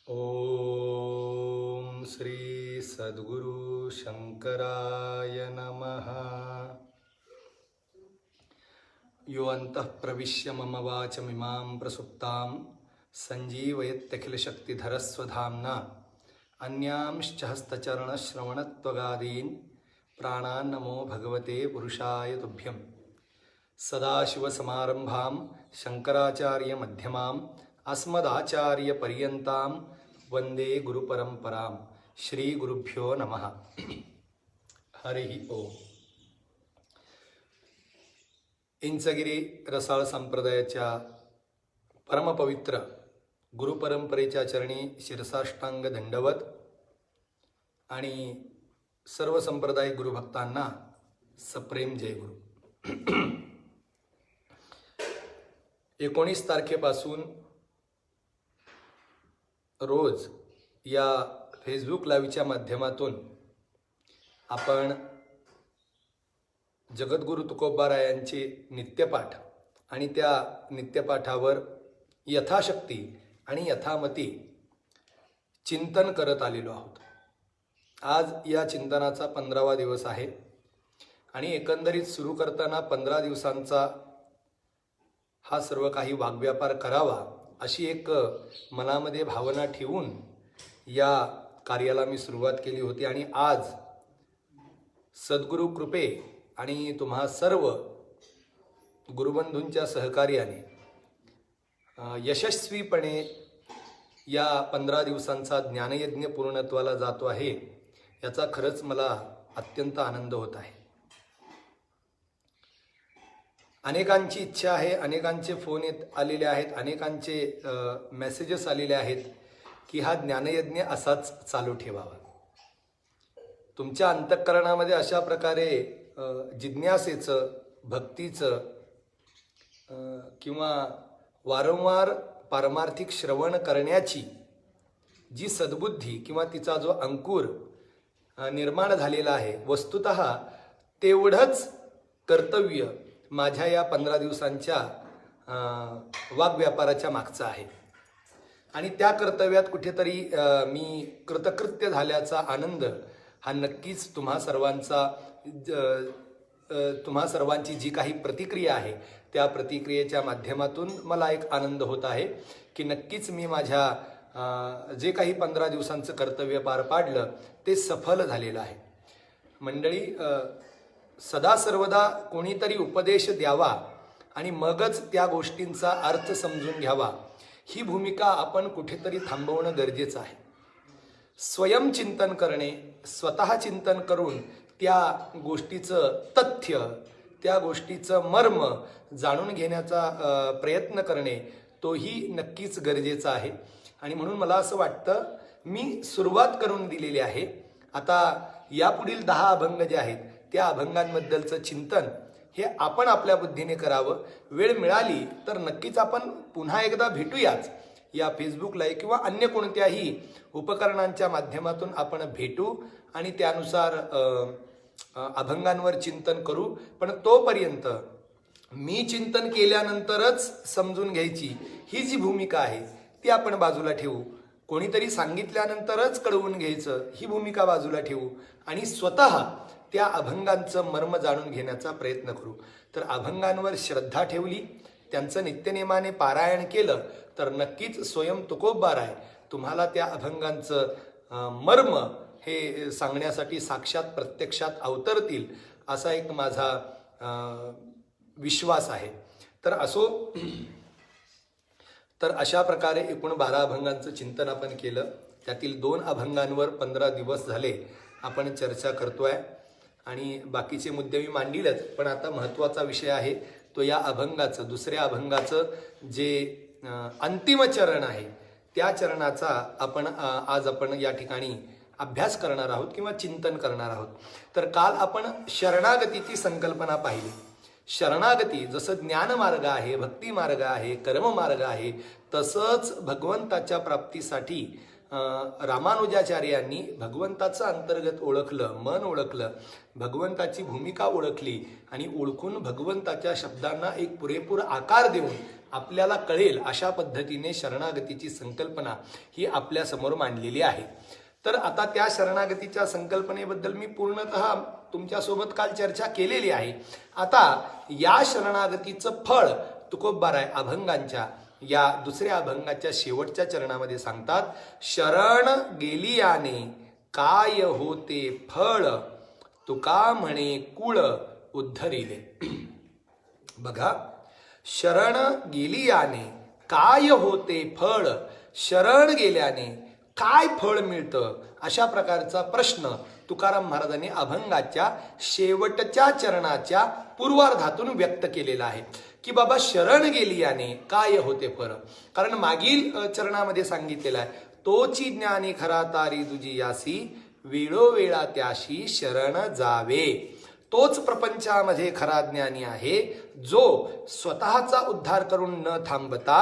ओम श्री सद्गुरु शंकराय नमः। यो अंतः प्रविश्य मम वाचमिमां प्रसुप्तां संजीवयत्यखिलशक्तिधरस्वधाम्ना अन्यांश्च हस्तचरणश्रवणत्वगादीन् प्राणान् नमो भगवते पुरुषाय तुभ्यं। सदाशिवसमारंभां शंकराचार्यमध्यमाम् अस्मदाचार्यपर्यन्तां वंदे गुरुपरंपरां। श्री गुरुभ्यो नमः। हरि ओम. इंचगिरी रसाळ संप्रदायाच्या परमपवित्र गुरुपरंपरेच्या चरणी शिरसाष्टांग दंडवत आणि सर्व संप्रदाय गुरुभक्तांना सप्रेम जय गुरु. 19 तारखेपासून रोज या फेसबुक लाईव्हच्या माध्यमातून आपण जगद्गुरु तुकोबारायांचे नित्यपाठ आणि त्या नित्यपाठावर यथाशक्ती आणि यथामती चिंतन करत आलेलो आहोत. आज या चिंतनाचा 15वा दिवस आहे आणि एकंदरीत सुरू करताना 15 दिवसांचा हा सर्व काही वाग्व्यापार करावा अशी एक मनामध्ये भावना ठेवून या कार्याला मी सुरुवात केली होती. आणि आज सद्गुरु कृपे आणि तुम्हा सर्व गुरुबंधूंच्या सहकार्याने यशस्वीपणे या 15 दिवसांचा ज्ञानयज्ञ पूर्णत्वाला जातो आहे. याचा खरंच मला अत्यंत आनंद होत आहे. अनेकांची इच्छा आहे, अनेकांचे फोन आलेले आहेत, अनेकांचे मेसेजेस आलेले आहेत की हा ज्ञानयज्ञ असाच चालू ठेवावा. तुमच्या अंतःकरणामध्ये अशा प्रकारे जिज्ञासेचं, भक्तीचं किंवा वारंवार पारमार्थिक श्रवण करण्याची जी सद्बुद्धी किंवा तिचा जो अंकुर निर्माण झालेला आहे, वस्तुतः तेवढंच कर्तव्य माझ्या या 15 दिवसांच्या वाग्व्यापाराच्या मागचं आहे. आणि त्या कर्तव्यात कुठेतरी मी कृतकृत्य झाल्याचा आनंद हा नक्कीच तुम्हा सर्वांची जी काही प्रतिक्रिया आहे त्या प्रतिक्रियेच्या माध्यमातून मला एक आनंद होत आहे की नक्कीच मी माझ्या जे काही 15 दिवसांचं कर्तव्य पार पाडलं ते सफल झालेलं आहे. मंडळी, सदा सर्वदा कोणीतरी उपदेश द्यावा आणि मगच त्या गोष्टींचा अर्थ समजून घ्यावा, ही भूमिका आपण कुठेतरी थांबवणं गरजेचं आहे. स्वयंचिंतन करणे, स्वतः चिंतन करून त्या गोष्टीचं तथ्य, त्या गोष्टीचं मर्म जाणून घेण्याचा प्रयत्न करणे तोही नक्कीच गरजेचा आहे. आणि म्हणून मला असं वाटतं मी सुरुवात करून दिलेली आहे. आता यापुढील 10 अभंग जे आहेत त्या अभंगांबद्दलचं चिंतन हे आपण आपल्या बुद्धीने करावं. वेळ मिळाली तर नक्कीच आपण पुन्हा एकदा भेटूयाच या फेसबुक लाईव्ह किंवा अन्य कोणत्याही उपकरणांच्या माध्यमातून आपण भेटू आणि त्यानुसार अभंगांवर चिंतन करू. पण तोपर्यंत मी चिंतन केल्यानंतरच समजून घ्यायची ही जी भूमिका आहे ती आपण बाजूला ठेवू. कोणीतरी सांगितल्यानंतरच कळवून घ्यायचं ही भूमिका बाजूला ठेवू आणि स्वतः त्या अभंगांचं मर्म जाणून घेण्याचा प्रयत्न करू. तर अभंगांवर श्रद्धा ठेवली, त्यांचं नित्यनेमाने पारायण केलं तर नक्कीच स्वयं तुकोबाराय तुम्हाला त्या अभंगांचं मर्म हे सांगण्यासाठी साक्षात प्रत्यक्षात अवतरतील असा एक माझा विश्वास आहे. तर अशा प्रकारे एकूण 12 अभंगांचं चिंतन आपण केलं. त्यातील 2 अभंगांवर 15 दिवस झाले आपण चर्चा करतोय आणि बाकीचे मुद्दे मी मांडीलच. पण आता महत्त्वाचा विषय आहे तो या अभंगाचं, दुसऱ्या अभंगाचं जे अंतिम चरण आहे त्या चरणाचा आज आपण या ठिकाणी अभ्यास करणार आहोत किंवा चिंतन करणार आहोत. तर काल आपण शरणागतीची संकल्पना पाहिली. शरणागती जसं ज्ञानमार्ग आहे, भक्ती मार्ग आहे, कर्ममार्ग आहे, तसंच भगवंताच्या प्राप्तीसाठी रामानुजाचार्यांनी भगवंताचं अंतर्गत ओळखलं, मन ओळखलं, भगवंताची भूमिका ओळखली आणि ओळखून भगवंताच्या शब्दांना एक पुरेपूर आकार देऊन आपल्याला कळेल अशा पद्धतीने शरणागतीची संकल्पना ही आपल्यासमोर मांडलेली आहे. तर आता त्या शरणागतीच्या संकल्पनेबद्दल मी पूर्णतः तुमच्यासोबत काल चर्चा केलेली आहे. आता या शरणागतीचं फळ तुकोबाराय अभंगांच्या या दुसऱ्या अभंगाच्या शेवटच्या चरणामध्ये सांगतात, शरण गेलियाने काय होते फळ, तुका म्हणे कुळ उद्धरिले. बघा, शरण गेलियाने काय होते फळ, शरण गेल्याने काय फळ मिळतं, अशा प्रकारचा प्रश्न तुकाराम महाराजांनी अभंगाच्या शेवटच्या चरणाच्या पूर्वार्धातून व्यक्त केलेला आहे की बाबा शरण गेलियाने काय होते फळ. कारण मागील चरणामध्ये सांगितलेलं आहे, तोची ज्ञानी खरा तारी दुजी यासी, वेळोवेळा त्याशी शरण जावे. तोच प्रपंचामध्ये खरा ज्ञानी आहे, जो स्वतःचा उद्धार करून न थांबता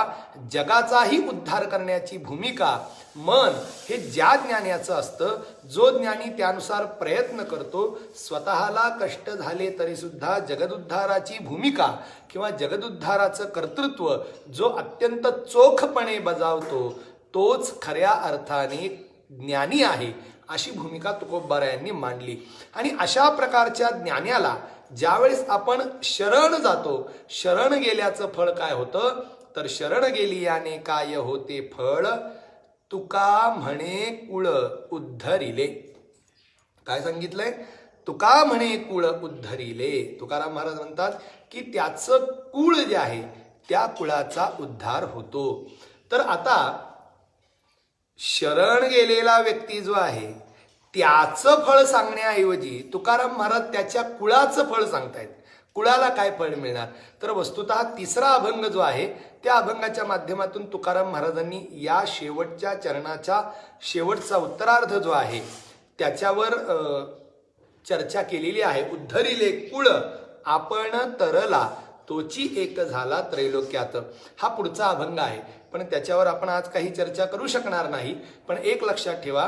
जगाचाही उद्धार करण्याची भूमिका मन हे ज्या ज्ञानाचं असतं, जो ज्ञानी त्यानुसार प्रयत्न करतो, स्वतःला कष्ट झाले तरी सुद्धा जगदुद्धाराची भूमिका किंवा जगदुद्धाराचं कर्तृत्व जो अत्यंत चोखपणे बजावतो, तोच खऱ्या अर्थाने ज्ञानी आहे, अशी भूमिका तुकोबारायांनी मांडली. आणि अशा प्रकारच्या ज्ञानाला ज्यावेळेस आपण शरण जातो, शरण गेल्याचं फळ काय होतं, तर शरण गेलियाने काय होते फळ, तुका म्हणे कुळ उद्धरिले. काय सांगितलंय, तुका म्हणे कुळ उद्धरिले. तुकाराम महाराज म्हणतात की त्याचं कुळ जे आहे त्या कुळाचा उद्धार होतो. तर आता शरण गेलेला व्यक्ती जो आहे त्याचं फळ सांगण्याऐवजी तुकाराम महाराज त्याच्या कुळाचं फळ सांगतायत. कुळाला काय फळ मिळणार, तर वस्तुतः तिसरा अभंग जो आहे त्या अभंगाच्या माध्यमातून तुकाराम महाराजांनी या शेवटच्या चरणाचा शेवटचा उत्तरार्ध जो आहे त्याच्यावर चर्चा केलेली आहे. उद्धरिले कुळ आपण तरला, तोची एक झाला त्रैलोक्यात. हा पुढचा अभंग आहे, पण त्याच्यावर आपण आज काही चर्चा करू शकणार नाही. पण एक लक्षात ठेवा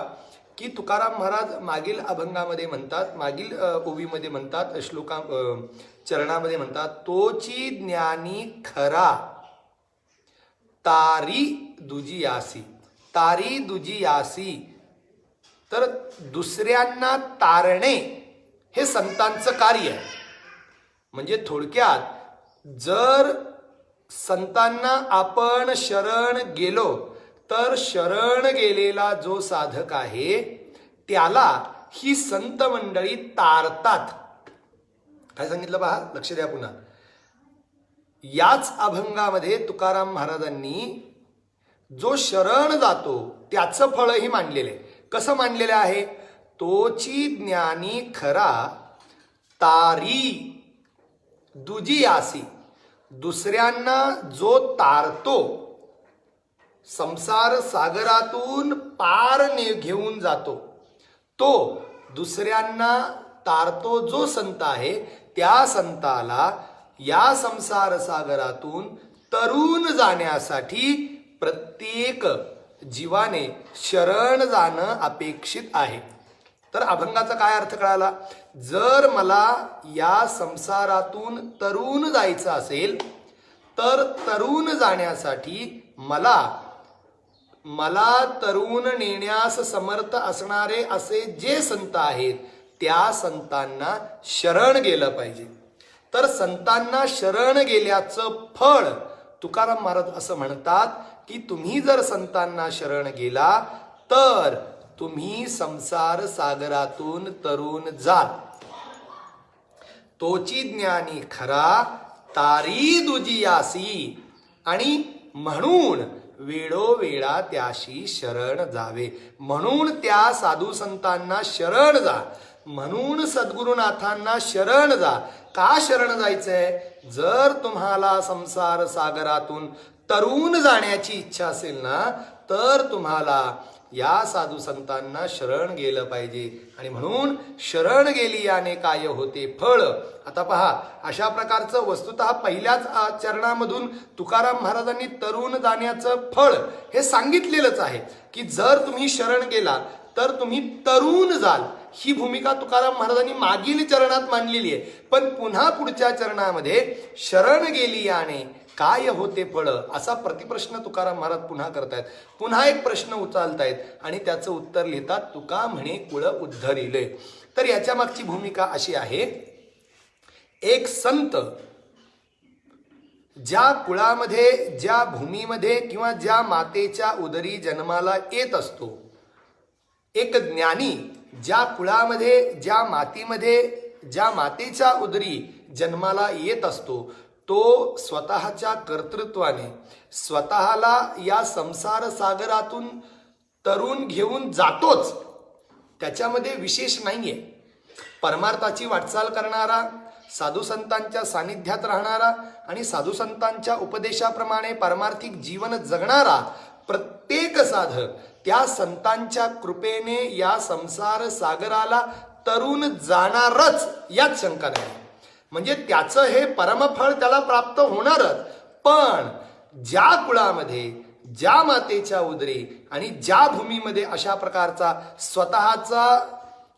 की तुकाराम महाराज मागील अभंगामध्ये म्हणतात, मागील ओवीमध्ये म्हणतात, चरणामध्ये म्हणतात, तोची ज्ञानी खरा तारी दुजी यासी. तारी दुजी यासी, तर दुसऱ्यांना तारणे हे संतांचं कार्य आहे. म्हणजे थोडक्यात जर संतांना आपण शरण गेलो तर शरण गेलेला जो साधक आहे त्याला ही संत मंडळी तारतात. काय सांगितलं पहा, लक्ष द्या पुन्हा. याच अभंगामध्ये तुकाराम महाराजांनी जो शरण जातो त्याचं फळही मांडलेलं आहे. कसं मांडलेलं आहे, तोची ज्ञानी खरा तारी दुजी यासी. दुसऱ्यांना जो तारतो, संसार सागरातून पार घेऊन जातो, तो दुसऱ्यांना तारतो जो संत आहे त्या संताला या संसार सागरातून तरुण जाण्यासाठी प्रत्येक जीवाने शरण जाणं अपेक्षित आहे. तर अभंगाचा काय अर्थ कळाला, जर मला या संसारातून तरुण जायचं असेल तर तरुण जाण्यासाठी मला तरुण नेण्यास समर्थ असणारे असे जे संत आहेत त्या संतांना शरण गेलं पाहिजे. तर संतांना शरण गेल्याचं फळ तुकाराम महाराज असं म्हणतात की तुम्ही जर संतांना शरण गेला तर तुम्ही संसार सागरातून तरुण जाल. तोची ज्ञानी खरा तारी दुजी यासी, आणि म्हणून वेळोवेळा त्याशी शरण जावे. म्हणून त्या साधू संतांना शरण जा, म्हणून सद्गुरुनाथांना शरण जा. का शरण जायचंय, जर तुम्हाला संसार सागरातून तरुण जाण्याची इच्छा असेल ना तर तुम्हाला या साधू संतांना शरण गेलं पाहिजे. आणि म्हणून शरण गेली याने काय होते फळ. आता पहा, अशा प्रकारचं वस्तुतः पहिल्याच चरणामधून तुकाराम महाराजांनी तरुण जाण्याचं फळ हे सांगितलेलंच आहे की जर तुम्ही शरण गेला तर तुम्ही तरुण जाल. ही भूमिका तुकाराम महाराजांनी मागील चरणात मांडलेली आहे. पण पुन्हा पुढच्या चरणामध्ये शरण गेली याने काय होते फळ, असा प्रतिप्रश्न तुकाराम महाराज पुन्हा करतायत. पुन्हा एक प्रश्न उचलतायत आणि त्याचं उत्तर लिहितात, तुका म्हणे कुळ उद्धरिले. तर याच्या मागची भूमिका अशी आहे, एक संत ज्या कुळामध्ये, ज्या भूमीमध्ये किंवा ज्या मातेच्या उदरी जन्माला येत असतो, एक ज्ञानी ज्या कुळामध्ये, ज्या मातीमध्ये, ज्या मातेच्या उदरी जन्माला येत असतो, तो स्वतःच्या कर्तृत्वाने स्वतःला या संसार सागरातून तरुण घेऊन जातोच. त्याच्यामध्ये विशेष नाहीये. परमार्थाची वाटचाल करणारा, साधू संतांच्या सानिध्यात राहणारा आणि साधू संतांच्या उपदेशाप्रमाणे पारमार्थिक जीवन जगणारा प्रत्येक साधक त्या संतांच्या कृपेने या संसार सागराला तरुण जाणारच, यात शंका नाही. म्हणजे त्याचं हे परमफळ त्याला प्राप्त होणारच. पण ज्या कुळामध्ये, ज्या मातेच्या उदरी आणि ज्या भूमीमध्ये अशा प्रकारचा स्वतःचा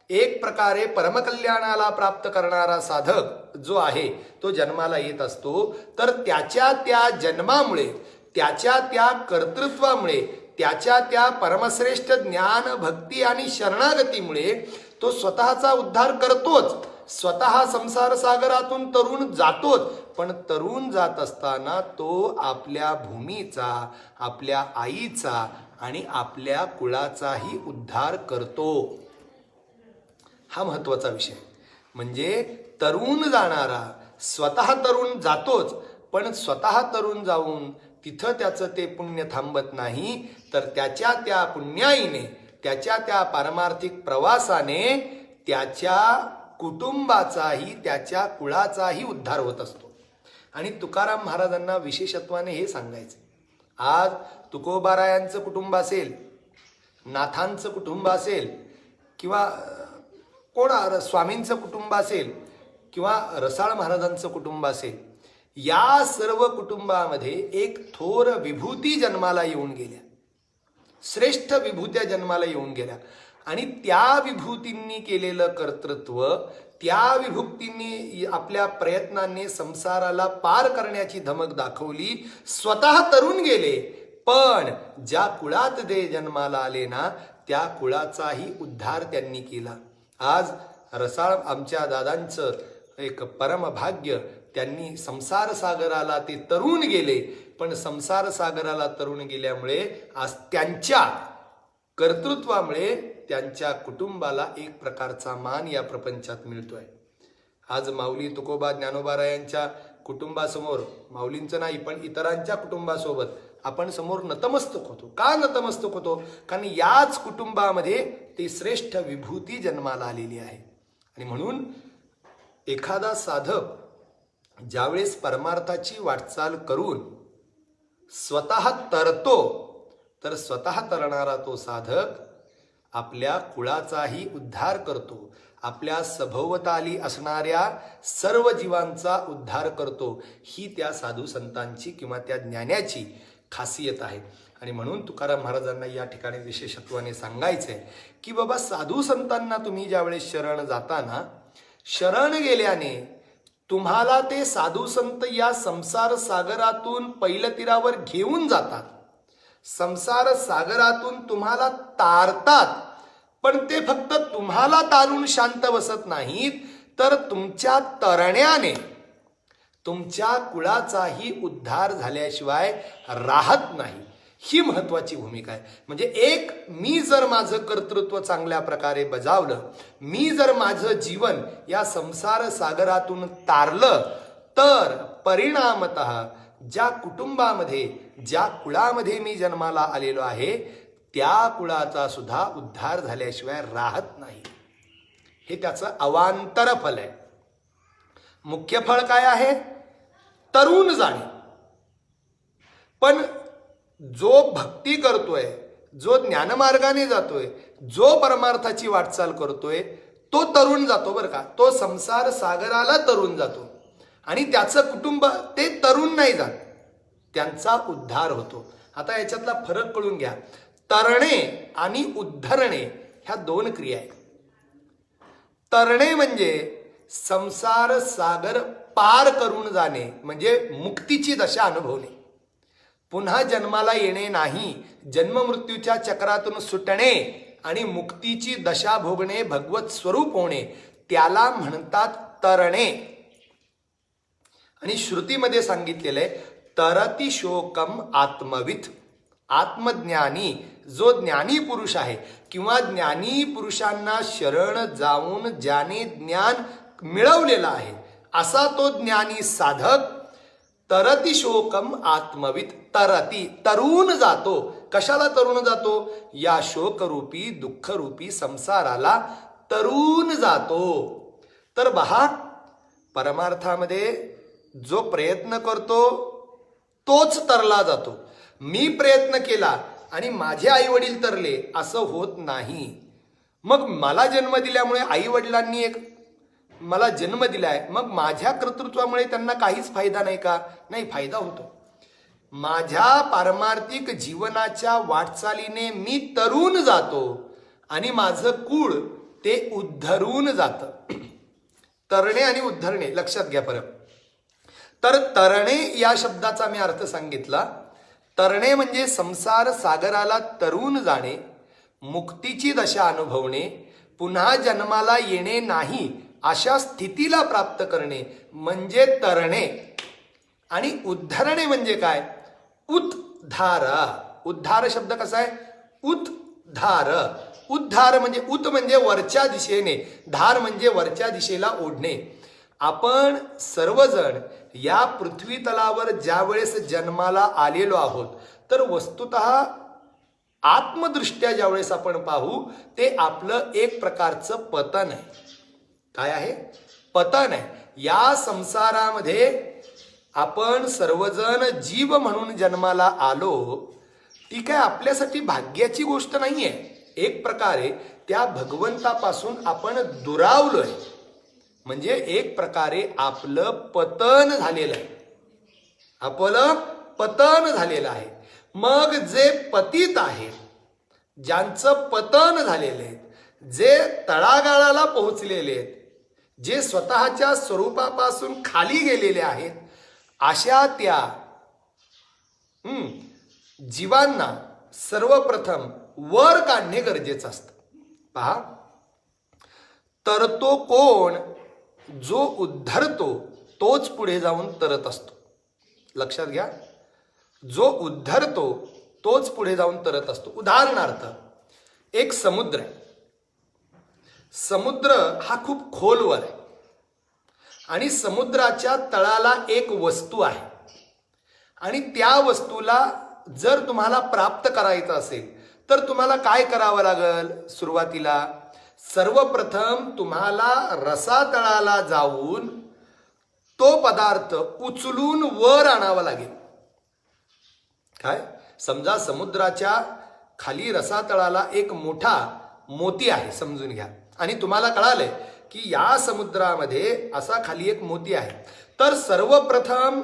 एक प्रकारे परमकल्याणाला प्राप्त करणारा साधक जो आहे तो जन्माला येत असतो, तर त्याच्या त्या जन्मामुळे, त्याच्या त्या कर्तृत्वामुळे, त्याच्या त्या परमश्रेष्ठ ज्ञान, भक्ती आणि शरणागतीमुळे तो स्वतःचा उद्धार करतोच, स्वतः संसार सागरातून तरुण जातोच. पण तरुण जात असताना तो आपल्या भूमीचा, आपल्या आईचा आणि आपल्या कुळाचाही उद्धार करतो. हा महत्वाचा विषय. म्हणजे तरुण जाणारा स्वतः तरुण जातोच, पण स्वतः तरुण जाऊन तिथं त्याचं ते पुण्य थांबत नाही, तर त्याच्या त्या पुण्याईने, त्याच्या त्या पारमार्थिक प्रवासाने त्याच्या कुटुंबाचाही, त्याच्या कुळाचाही उद्धार होत असतो. आणि तुकाराम महाराजांना विशेषत्वाने हे सांगायचे, आज तुकोबारायांचं कुटुंब असेल, नाथांचं कुटुंब असेल, किंवा स्वामींचं कुटुंब असेल, किंवा रसाळ महाराजांचं कुटुंब असेल, या सर्व कुटुंबामध्ये एक थोर विभूती जन्माला येऊन गेल्या, श्रेष्ठ विभूत्या जन्माला येऊन गेल्या. आणि त्या विभूतींनी केलेलं कर्तृत्व, त्या विभूतींनी आपल्या प्रयत्नांनी संसाराला पार करण्याची धमक दाखवली, स्वतः तरुण गेले, पण ज्या कुळात ते जन्माला आले ना, त्या कुळाचाही उद्धार त्यांनी केला. आज रसाळ आमच्या दादांचं एक परमभाग्य, त्यांनी संसार सागराला ते तरुण गेले, पण संसार सागराला तरुण गेल्यामुळे आज त्यांच्या कर्तृत्वामुळे त्यांच्या कुटुंबाला एक प्रकारचा मान या प्रपंचात मिळतोय. आज माऊली तुकोबा ज्ञानोबारायांच्या कुटुंबासमोर, माऊलींचं नाही पण इतरांच्या कुटुंबासोबत आपण समोर नतमस्तक होतो. का नतमस्तक होतो? कारण याच कुटुंबामध्ये ती श्रेष्ठ विभूती जन्माला आलेली आहे. आणि म्हणून एखादा साधक ज्यावेळेस परमार्थाची वाटचाल करून स्वतः तरतो, तर स्वतः तरणारा तो साधक आपल्या कुळाचाही उद्धार करतो, आपल्या सभोवताली असणाऱ्या सर्व जीवांचा उद्धार करतो. ही त्या साधू संतांची किंवा त्या ज्ञानाची खासियत आहे. आणि म्हणून तुकाराम महाराजांना या ठिकाणी विशेषत्वाने सांगायचंय की बाबा, साधू संतांना तुम्ही ज्यावेळेस शरण जाताना, शरण गेल्याने तुम्हाला ते साधू संत या संसार सागरातून पैलतीरावर घेऊन जातात, संसार सागरातून तुम्हाला तारतात. पण ते फक्त तुम्हाला तारून शांत बसत नाहीत, तर तुमच्या तरण्याने तुमच्या कुळाचाही उद्धार झाल्याशिवाय राहत नाही. ही महत्वाची भूमिका आहे. म्हणजे एक, मी जर माझं कर्तृत्व चांगल्या प्रकारे बजावलं, मी जर माझं जीवन या संसार सागरातून तारलं, तर परिणामतः ज्या कुटुंबामध्ये, ज्या कुळामध्ये मी जन्माला आलेलो आहे, त्या कुळाचा सुद्धा उद्धार झाल्याशिवाय राहत नाही. हे त्याचं अवांतर फल आहे. मुख्य फळ काय आहे? तरुण जाणे. पण जो भक्ती करतोय, जो ज्ञानमार्गाने जातोय, जो परमार्थाची वाटचाल करतोय, तो तरुण जातो बरं का. तो संसार सागराला तरुण जातो आणि त्याचं कुटुंब ते तरुण नाही जात, त्यांचा उद्धार होतो. आता याच्यातला फरक कळून घ्या. तरणे आणि उद्धरणे ह्या दोन क्रिया आहेत. तरणे म्हणजे संसार सागर पार करून जाणे म्हणजे मुक्तीची दशा अनुभवणे. पुन्हा जन्माला येणे नाही, जन्ममृत्यूच्या चक्रातून सुटणे आणि मुक्तीची दशा भोगणे, भगवत स्वरूप होणे, त्याला म्हणतात तरणे. आणि श्रुतीमध्ये सांगितलेलं आहे तरती शोकम आत्मविथ. आत्मज्ञानी जो ज्ञानी पुरुष आहे किंवा ज्ञानी पुरुषांना शरण जाऊन ज्याने ज्ञान मिळवलेला आहे असा तो ज्ञानी साधक तरती शोकम आत्मवित. तरती तरुण जातो. कशाला तरुण जातो? या शोकरूपी दुःखरूपी संसाराला तरुण जातो. तर पहा, परमार्थामध्ये जो प्रयत्न करतो तोच तरला जातो. मी प्रयत्न केला आणि माझे आई वडील तरले असं होत नाही. मग मला जन्म दिल्यामुळे आई वडिलांनी मला जन्म दिलाय, मग माझ्या कर्तृत्वामुळे त्यांना काहीच फायदा नाही का? नाही, फायदा होतो. माझ्या पारमार्थिक जीवनाच्या वाटचालीने मी तरुण जातो आणि माझं कुळ ते उद्धरून जातं. तरणे आणि उद्धरणे लक्षात घ्या फरक. तर तरणे या शब्दाचा मी अर्थ सांगितला. तरणे म्हणजे संसार सागराला तरुण जाणे, मुक्तीची दशा अनुभवणे, पुन्हा जन्माला येणे नाही अशा स्थितीला प्राप्त करणे म्हणजे तरणे. आणि उद्धरणे म्हणजे काय? उद्धार. उद्धार शब्द कसा आहे? उद्धार. उद्धार म्हणजे उत म्हणजे वरच्या दिशेने, धार म्हणजे वरच्या दिशेला ओढणे. आपण सर्वजण या पृथ्वी तलावर ज्या वेळेस जन्माला आलेलो आहोत तर वस्तुतः आत्मदृष्ट्या ज्यावेळेस आपण पाहू ते आपलं एक प्रकारचं पतन आहे. काय आहे? पतन आहे. या संसारामध्ये आपण सर्वजण जीव म्हणून जन्माला आलो. ती काय आपल्यासाठी भाग्याची गोष्ट नाहीये. एक प्रकारे त्या भगवंतापासून आपण दुरावलोय. म्हणजे एक प्रकारे आपलं पतन झालेलं आहे. आपलं पतन झालेलं आहे. मग जे पतित आहेत, ज्यांचं पतन झालेलं आहे, जे तळागाळाला पोहोचलेले आहेत, जे स्वतःच्या स्वरूपापासून खाली गेलेले आहेत, अशा त्या जीवांना सर्वप्रथम वर काढणे गरजेचं असतं. पहा, तर तो कोण? जो उद्धरतो तोच पुढे जाऊन तरत असतो. लक्षात घ्या, जो उद्धरतो तोच पुढे जाऊन तरत असतो. उदाहरणार्थ, एक समुद्र आहे. समुद्र हा खूप खोलवर आहे आणि समुद्राच्या तळाला एक वस्तू आहे आणि त्या वस्तूला जर तुम्हाला प्राप्त करायचं असेल तर तुम्हाला काय करावं लागेल? सुरुवातीला सर्वप्रथम तुम्हाला रसातळाला जाऊन तो पदार्थ उचलून वर आणावा लागेल. काय? समजा समुद्राच्या खाली रसातळाला एक मोठा मोती आहे समजून घ्या, आणि तुम्हाला कळालंय की या समुद्रामध्ये असा खाली एक मोती आहे. तर सर्वप्रथम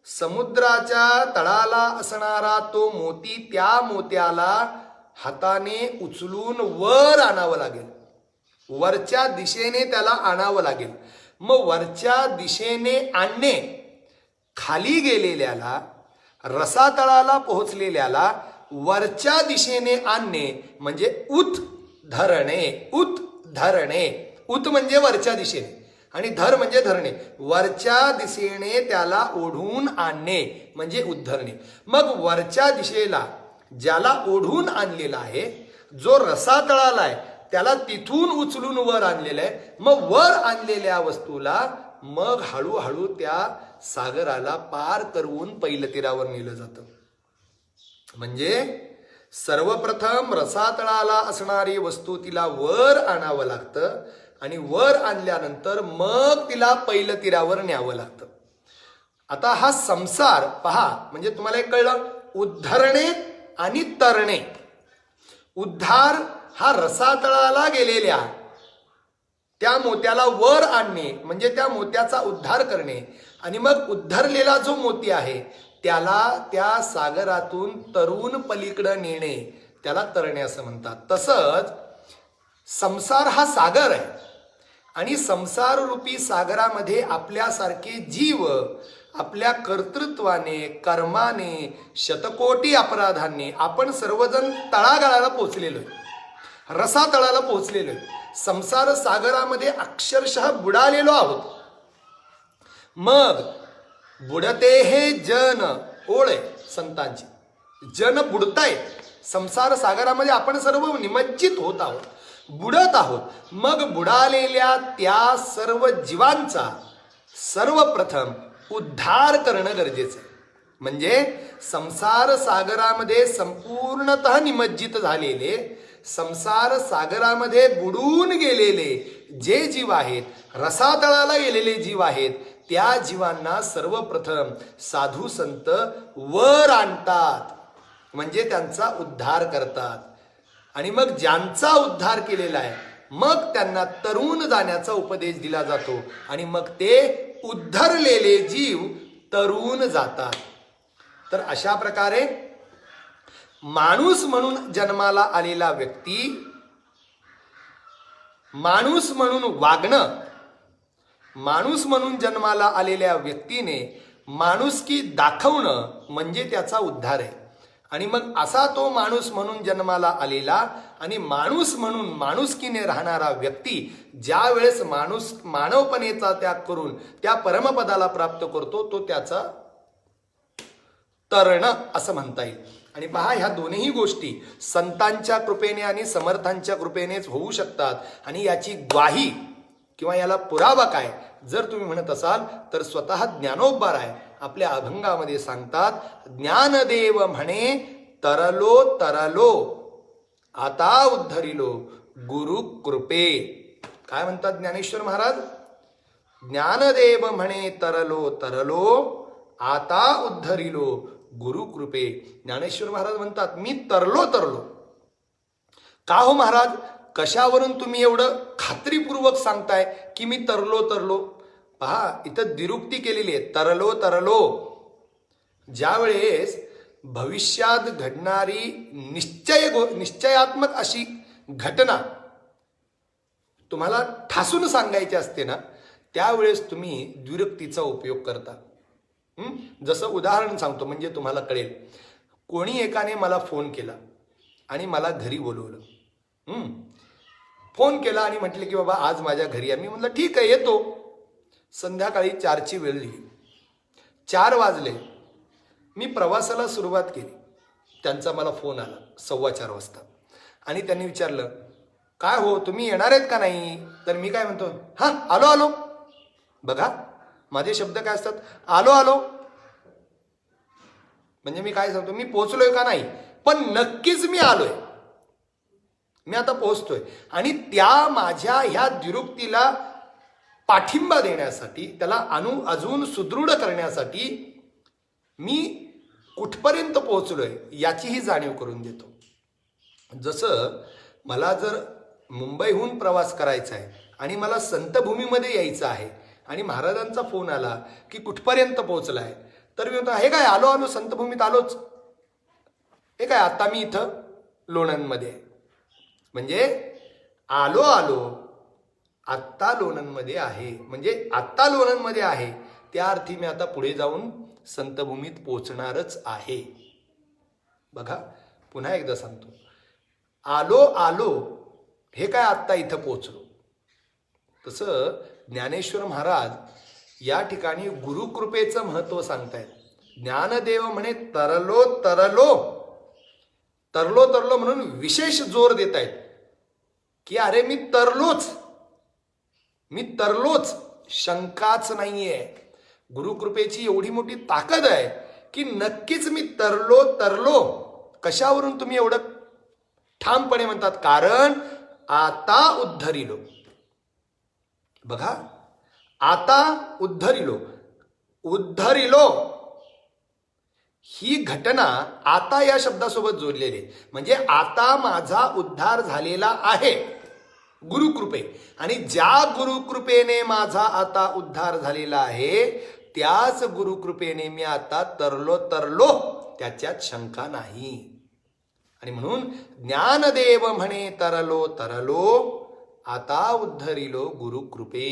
समुद्राच्या तळाला असणारा तो मोती, त्या मोत्याला हाताने उचलून वर आणावं लागेल. वरच्या दिशेने त्याला आणावं लागेल. मग वरच्या दिशेने आणणे, खाली गेलेल्याला, रसातळाला पोहोचलेल्याला वरच्या दिशेने आणणे म्हणजे उद्धरणे. उद्धरणे. उत म्हणजे वरच्या दिशेने आणि धर म्हणजे धरणे. वरच्या दिशेने त्याला ओढून आणणे म्हणजे उद्धरणे. मग वरच्या दिशेला ज्याला ओढून आणलेला आहे, जो रसातळाला आहे, त्याला तिथून उचलून वर आणलेलं आहे. मग वर आणलेल्या वस्तूला मग हळूहळू त्या सागराला पार करून पैलतीरावर नेलं जातं. म्हणजे सर्वप्रथम रसातळाला असणारी वस्तू तिला वर आणावं लागतं आणि वर आणल्यानंतर मग तिला पैलतीरावर न्यावं लागतं. आता हा संसार पहा, म्हणजे तुम्हाला एक कळलं, उद्धरणे आणि तरणे. उद्धार हा रसातळाला गेलेल्या त्या मोत्याला वर आणणे म्हणजे त्या मोत्याचा उद्धार करणे, आणि मग उद्धरलेला जो मोती आहे त्याला त्या सागरातून तरुण पलीकडं नेणे, त्याला तरणे असं म्हणतात. तसंच संसार हा सागर आहे. आणि संसार रूपी सागरामध्ये आपल्यासारखे जीव आपल्या कर्तृत्वाने, कर्माने, शतकोटी अपराधांनी आपण सर्वजण तळागाळाला पोहोचलेलो आहे, रसातळाला पोहोचलेलो आहे, संसार सागरामध्ये अक्षरशः बुडालेलो आहोत. मग बुडते हे जन, ओळ आहे संतांची, जन बुडतायत संसार सागरामध्ये, आपण सर्व निमज्जित होत आहोत, बुडत आहोत. मग बुडालेल्या त्या सर्व जीवांचा सर्वप्रथम उद्धार करणं गरजेचं आहे. म्हणजे संसार सागरामध्ये संपूर्णतः निमज्जित झालेले, संसार सागरामध्ये बुडून गेलेले जे जीव आहेत, रसातळाला गेलेले जीव आहेत, त्या जीवांना सर्वप्रथम साधू संत वर आणतात, म्हणजे त्यांचा उद्धार करतात. आणि मग ज्यांचा उद्धार केलेला आहे मग त्यांना तरुण जाण्याचा उपदेश दिला जातो आणि मग ते उद्धरलेले जीव तरुण जातात. तर अशा प्रकारे माणूस म्हणून जन्माला आलेला व्यक्ती माणूस म्हणून वागणं, माणूस म्हणून जन्माला आलेल्या व्यक्तीने माणुसकी दाखवणं म्हणजे त्याचा उद्धार आहे. आणि मग असा तो माणूस म्हणून जन्माला आलेला आणि माणूस म्हणून माणुसकीने राहणारा व्यक्ती ज्या वेळेस मानवपणेचा त्याग करून त्या परमपदाला प्राप्त करतो, तो त्याचा तरण असं म्हणता येईल. आणि पहा, ह्या दोन्ही गोष्टी संतांच्या कृपेने आणि समर्थांच्या कृपेनेच होऊ शकतात. आणि याची ग्वाही किंवा याला पुरावा काय जर तुम्ही म्हणत असाल तर स्वतः ज्ञानोबा राय आपल्या अभंगामध्ये सांगतात, ज्ञानदेव म्हणे तरलो तरलो आता उद्धरिलो गुरु कृपे. काय म्हणतात ज्ञानेश्वर महाराज? ज्ञानदेव म्हणे तरलो तरलो आता उद्धरिलो गुरु कृपे. ज्ञानेश्वर महाराज म्हणतात, मी तरलो तरलो. का हो महाराज, कशावरून तुम्ही एवढं खात्रीपूर्वक सांगताय की मी तरलो तरलो? पहा, इथं दिरुक्ती केलेली आहे, तरलो तरलो. ज्या वेळेस भविष्यात घडणारी निश्चयात्मक अशी घटना तुम्हाला ठासून सांगायची असते ना, त्यावेळेस तुम्ही द्विरुक्तीचा उपयोग करता. जसं उदाहरण सांगतो म्हणजे तुम्हाला कळेल. कोणी एकाने मला फोन केला आणि मला घरी बोलवलं. फोन केला आणि म्हटले की बाबा आज माझ्या घरी आहे. मी म्हटलं ठीक आहे येतो. संध्याकाळी 4ची वेळ लिहिली. 4 वाजले. मी प्रवासाला सुरुवात केली. त्यांचा मला फोन आला 4:15 वाजता आणि त्यांनी विचारलं, काय हो तुम्ही येणार आहेत का नाही? तर मी काय म्हणतो, हां आलो आलो. बघा माझे शब्द काय असतात, आलो आलो. म्हणजे मी काय सांगतो, मी पोहोचलोय का नाही, पण नक्कीच मी आलोय, मी आता पोहोचतोय. आणि त्या माझ्या ह्या द्विरुक्तीला पाठिंबा देण्यासाठी, त्याला अजून सुदृढ करण्यासाठी मी कुठपर्यंत पोहोचलोय याचीही जाणीव करून देतो. जसं मला जर मुंबईहून प्रवास करायचा आहे आणि मला संतभूमीमध्ये यायचं आहे आणि महाराजांचा फोन आला की कुठपर्यंत पोहोचलाय, तर मी म्हणतो हे काय आलो आलो, संतभूमीत आलोच. हे काय आता मी इथं लोणंदमध्ये आहे. म्हणजे आलो आलो आत्ता लोणंदमध्ये आहे, म्हणजे आत्ता लोणंदमध्ये आहे त्या अर्थी मी आता पुढे जाऊन संतभूमीत पोचणारच आहे. बघा पुन्हा एकदा सांगतो, आलो आलो हे काय आत्ता इथं पोचलो. तसं ज्ञानेश्वर महाराज या ठिकाणी गुरुकृपेचं महत्व सांगतायत. ज्ञानदेव म्हणे तरलो तरलो, तरलो तरलो म्हणून विशेष जोर देत आहेत की अरे मी तरलोच, मी तरलोच, शंकाच नाहीये. गुरुकृपेची एवढी मोठी ताकद आहे की नक्कीच मी तरलो तरलो. कशावरून तुम्ही एवढं ठामपणे म्हणतात? कारण आता उद्धरिलो. बघा, आता उद्धरिलो, उद्धरिलो ही घटना आता या शब्दासोबत जोडलेली आहे. म्हणजे आता माझा उद्धार झालेला आहे गुरुकृपे. आणि ज्या गुरुकृपेने माझा आता उद्धार झालेला आहे त्याच गुरुकृपेने मी आता तरलो तरलो, त्याच्यात शंका नाही. आणि म्हणून ज्ञानदेव म्हणे तरलो तरलो आता उद्धरिलो गुरुकृपे.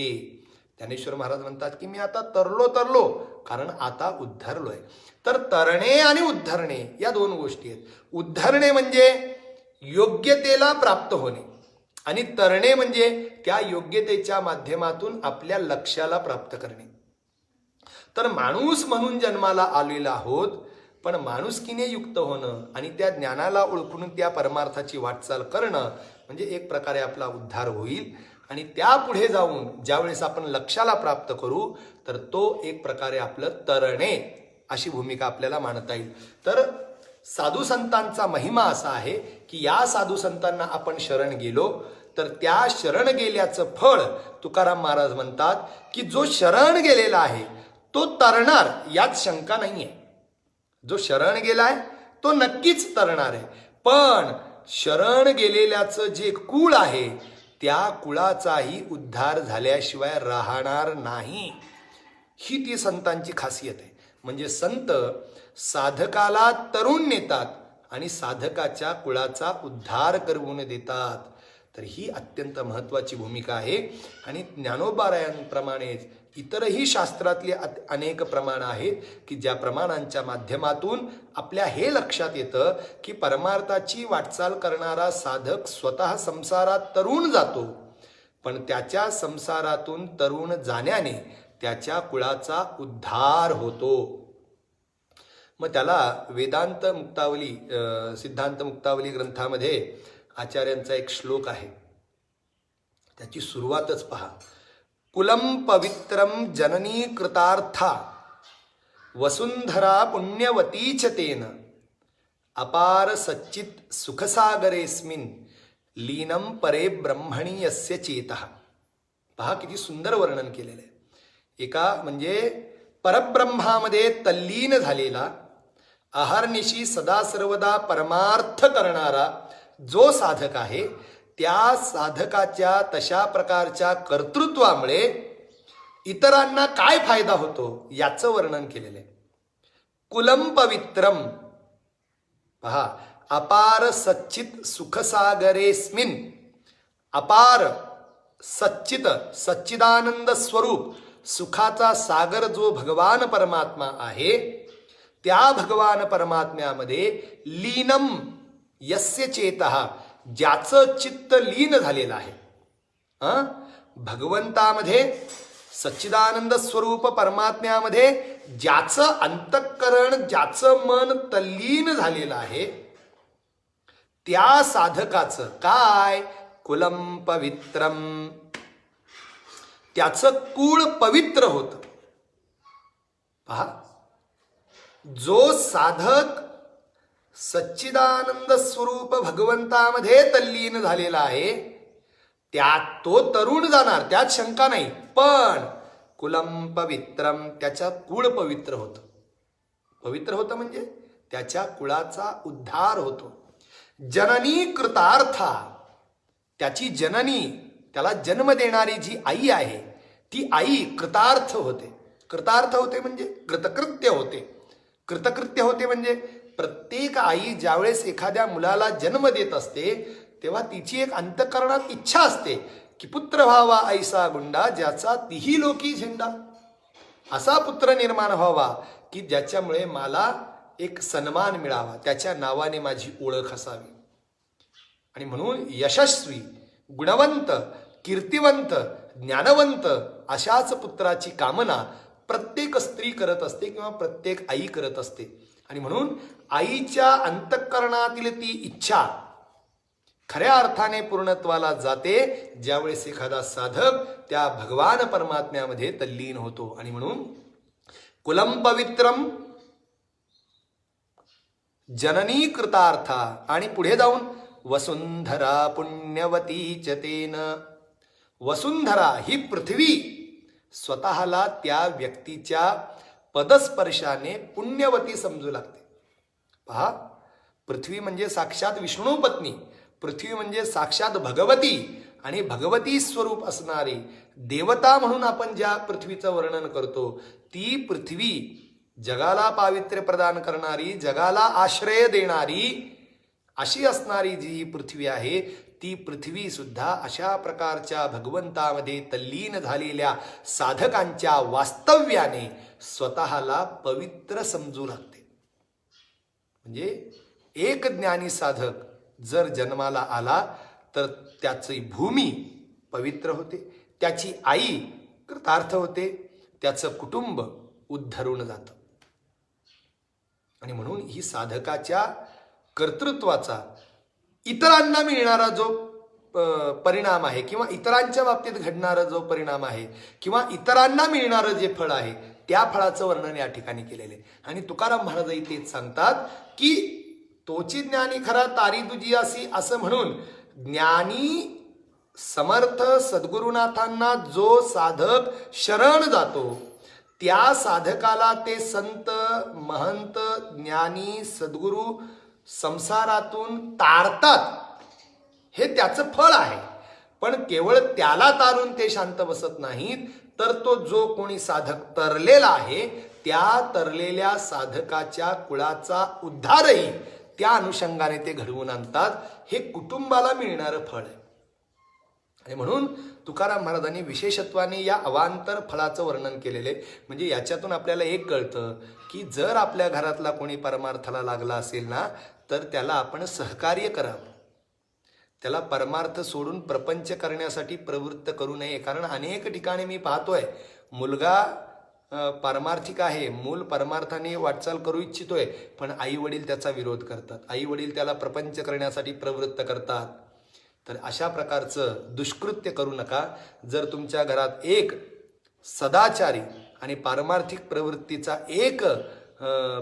ज्ञानेश्वर महाराज म्हणतात की मी आता तरलो कारण आता उद्धरलोय. तर तरणे आणि उद्धरणे या दोन गोष्टी आहेत. उद्धरणे म्हणजे योग्यतेला प्राप्त होणे आणि तरणे म्हणजे त्या योग्यतेच्या माध्यमातून आपल्या लक्ष्याला प्राप्त करणे. तर माणूस म्हणून जन्माला आलेला आहोत, पण माणुसकीने युक्त होणं आणि त्या ज्ञानाला ओळखून त्या परमार्थाची वाटचाल करणं म्हणजे एक प्रकारे आपला उद्धार होईल. आणि त्यापुढे जाऊन ज्यावेळेस आपण लक्ष्याला प्राप्त करू तर तो एक प्रकारे आपलं तरणे अशी भूमिका आपल्याला मांडता येईल. तर साधू संतांचा महिमा असा आहे की या साधू संतांना आपण शरण गेलो तर त्या शरण गेल्याचं फळ तुकाराम महाराज म्हणतात की जो शरण गेलेला आहे तो तरणार यात शंका नाहीये. जो शरण गेलाय तो नक्कीच तरणार आहे. पण शरण गेलेल्याचं जे कुळ आहे त्या कुळाचाही उद्धार झाल्याशिवाय राहणार नाही. ही ती संतांची खासियत आहे. म्हणजे संत साधकाला तरुण नेतात आणि साधकाच्या कुळाचा उद्धार करवून देतात. तर ही अत्यंत महत्त्वाची भूमिका आहे. आणि ज्ञानोबारायांप्रमाणेच इतरही शास्त्रातले अनेक प्रमाण आहेत की ज्या प्रमाणांच्या माध्यमातून आपल्या हे लक्षात येतं की परमार्थाची वाटचाल करणारा साधक स्वतः संसारात तरुण जातो, पण त्याच्या संसारातून तरुण जाण्याने त्याच्या कुळाचा उद्धार होतो. मग त्याला वेदांत मुक्तावली सिद्धांत मुक्तावली ग्रंथामध्ये आचार्यांचा एक श्लोक आहे, त्याची सुरुवातच पहा. कुलम पवित्रम जननी कृतार्था वसुंधरा पुण्यवतीच तेन अपार सच्चित सुखसागरेस्मिन लीनम परे ब्रह्मणी यस्य चेतः. पहा किती सुंदर वर्णन केलेलं आहे. एका म्हणजे परब्रह्मामध्ये तल्लीन झालेला, अहर्निशी सदा सर्वदा परमार्थ करणारा जो साधक आहे त्या साधकाच्या तशा प्रकारच्या कर्तृत्वामुळे इतरांना काय फायदा होतो याचं वर्णन केलेलं आहे. कुलम पवित्रम पहा, अपार सच्चित सुखसागरेस्मिन. अपार सच्चित सच्चिदानंद स्वरूप सुखाचा सागर जो भगवान परमात्मा आहे त्या भगवान परमात्म्यामध्ये लीनम यस्य चेतः ज्याचं चित्त लीन झालेलं आहे. भगवंतामध्ये सच्चिदानंद स्वरूप परमात्म्यामध्ये ज्याचं अंतःकरण ज्याचं मन तल्लीन झालेलं आहे त्या साधकाचं काय कुलम पवित्रम, त्याचं कुळ पवित्र होतं. पहा, जो साधक सच्चिदानंद स्वरूप भगवंतामध्ये तल्लीन झालेला आहे त्यात तो तरुण जाणार, त्यात शंका नाही. पण कुलम पवित्रम, त्याच्या कुळ पवित्र होतं. पवित्र होतं म्हणजे त्याच्या कुळाचा उद्धार होतो. जननी कृतार्था, त्याची जननी त्याला जन्म देणारी जी आई आहे ती आई कृतार्थ होते. कृतार्थ होते म्हणजे कृतकृत्य होते. कृतकृत्य होते म्हणजे प्रत्येक आई ज्यावेळेस एखाद्या मुलाला जन्म देत असते तेव्हा तिची एक अंतःकरणात इच्छा असते की पुत्र व्हावा ऐसा गुंडा ज्याचा तिही लोकी झेंडा. असा पुत्र निर्माण व्हावा की ज्याच्यामुळे मला एक सन्मान मिळावा, त्याच्या नावाने माझी ओळख असावी. आणि म्हणून यशस्वी, गुणवंत, कीर्तिवंत, ज्ञानवंत अशाच पुत्राची कामना प्रत्येक स्त्री करत असते किंवा प्रत्येक आई करत असते. आणि म्हणून आईच्या अंतःकरणातील ती इच्छा खऱ्या अर्थाने पूर्णत्वाला जाते ज्यावेळेस एखादा साधक त्या भगवान परमात्म्यामध्ये तल्लीन होतो. आणि म्हणून कुलम पवित्रम जननी कृतार्था. आणि पुढे जाऊन वसुंधरा पुण्यवतीच तेन. वसुंधरा ही पृथ्वी स्वतःला त्या व्यक्तीच्या पदस्पर्शाने पुण्यवती समजू लागते. पहा, पृथ्वी म्हणजे साक्षात विष्णू पत्नी, पृथ्वी म्हणजे साक्षात भगवती आणि भगवती स्वरूप असणारी देवता म्हणून आपण ज्या पृथ्वीचं वर्णन करतो ती पृथ्वी जगाला पावित्र्य प्रदान करणारी, जगाला आश्रय देणारी अशी असणारी जी पृथ्वी आहे ती पृथ्वी सुद्धा अशा प्रकारच्या भगवंतामध्ये तल्लीन झालेल्या साधकांच्या वास्तव्याने स्वतःला पवित्र समजू लागते. म्हणजे एक ज्ञानी साधक जर जन्माला आला तर त्याची भूमी पवित्र होते, त्याची आई कृतार्थ होते, त्याचं कुटुंब उद्धरून जातं. आणि म्हणून ही साधकाच्या कर्तृत्वाचा इतरांना मिळणारा जो परिणाम आहे किंवा इतरांच्या बाबतीत घडणारा जो परिणाम आहे किंवा इतरांना मिळणारं जे फळ आहे त्या फळाचं वर्णन या ठिकाणी केलेलं आहे. आणि तुकाराम महाराजही तेच सांगतात की तोची ज्ञानी खरा तारी दुजियासी, असं म्हणून ज्ञानी समर्थ सद्गुरुनाथांना जो साधक शरण जातो त्या साधकाला ते संत महंत ज्ञानी सद्गुरू संसारातून तारतात, हे त्याचं फळ आहे. पण केवळ त्याला तारून ते शांत बसत नाहीत, तर तो जो कोणी साधक तरलेला आहे त्या तरलेल्या साधकाच्या कुळाचा उद्धारही त्या अनुषंगाने ते घडवून आणतात. हे कुटुंबाला मिळणारं फळ आहे. आणि म्हणून तुकाराम महाराजांनी विशेषत्वाने या अवांतर फळाचं वर्णन केलेले. म्हणजे याच्यातून आपल्याला एक कळतं की जर आपल्या घरातला कोणी परमार्थाला लागला असेल ना, तर त्याला आपण सहकार्य करावं, त्याला परमार्थ सोडून प्रपंच करण्यासाठी प्रवृत्त करू नये. कारण अनेक ठिकाणी मी पाहतोय मुलगा पारमार्थिक आहे, मूल परमार्थाने वाटचाल करू इच्छितोय, पण आई वडील त्याचा विरोध करतात, आई वडील त्याला प्रपंच करण्यासाठी प्रवृत्त करतात. तर अशा प्रकारचं दुष्कृत्य करू नका. जर तुमच्या घरात एक सदाचारी आणि पारमार्थिक प्रवृत्तीचा एक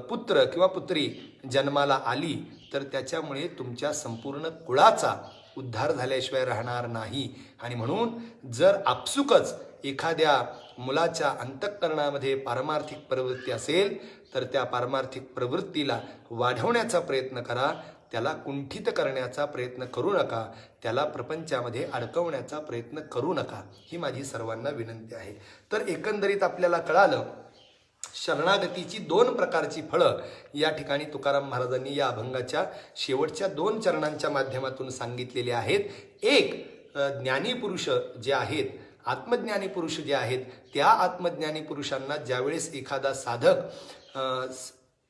पुत्र किंवा पुत्री जन्माला आली तर त्याच्यामुळे तुमच्या संपूर्ण कुळाचा उद्धार झाल्याशिवाय राहणार नाही. आणि म्हणून जर आपसुकच एखाद्या मुलाच्या अंतःकरणामध्ये पारमार्थिक प्रवृत्ती असेल तर त्या पारमार्थिक प्रवृत्तीला वाढवण्याचा प्रयत्न करा, त्याला कुंठित करण्याचा प्रयत्न करू नका, त्याला प्रपंचामध्ये अडकवण्याचा प्रयत्न करू नका, ही माझी सर्वांना विनंती आहे. तर एकंदरीत आपल्याला कळालं शरणागतीची 2 प्रकारची फळं या ठिकाणी तुकाराम महाराजांनी या अभंगाच्या शेवटच्या 2 चरणांच्या माध्यमातून सांगितलेले आहेत. एक, ज्ञानी पुरुष जे आहेत, आत्मज्ञानी पुरुष जे आहेत, त्या आत्मज्ञानी पुरुषांना ज्यावेळेस एखादा साधक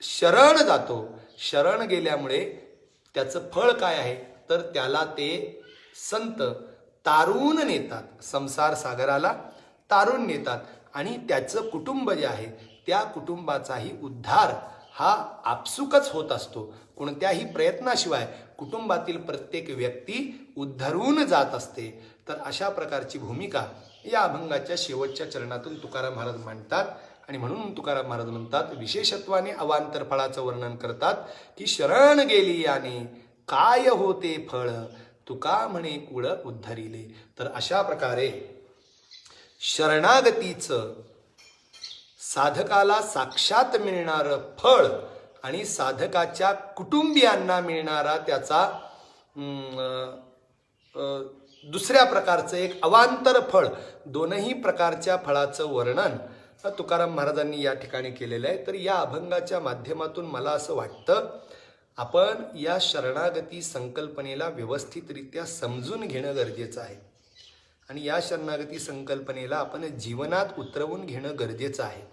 शरण जातो, शरण गेल्यामुळे त्याचं फळ काय आहे तर त्याला ते संत तारून नेतात, संसार सागराला तारून नेतात. आणि त्याचं कुटुंब जे आहे त्या कुटुंबाचाही उद्धार हा आपसुकच होत असतो. कोणत्याही प्रयत्नाशिवाय कुटुंबातील प्रत्येक व्यक्ती उद्धरून जात असते. तर अशा प्रकारची भूमिका या अभंगाच्या शेवटच्या चरणातून तुकाराम महाराज मांडतात. आणि म्हणून तुकाराम महाराज म्हणतात, विशेषत्वाने अवांतर फळाचं वर्णन करतात की शरण गेली याने काय होते फळ, तुका म्हणे कुळ उद्धरिले. तर अशा प्रकारे शरणागतीचं साधकाला साक्षात मिळणारं फळ आणि साधकाच्या कुटुंबियांना मिळणारा त्याचा दुसऱ्या प्रकारचं एक अवांतर फळ, दोनही प्रकारच्या फळाचं वर्णन तुकाराम महाराजांनी या ठिकाणी केलेलं आहे. तर या अभंगाच्या माध्यमातून मला असं वाटतं आपण या शरणागती संकल्पनेला व्यवस्थितरित्या समजून घेणं गरजेचं आहे. आणि या शरणागती संकल्पनेला आपण जीवनात उतरवून घेणं गरजेचं आहे.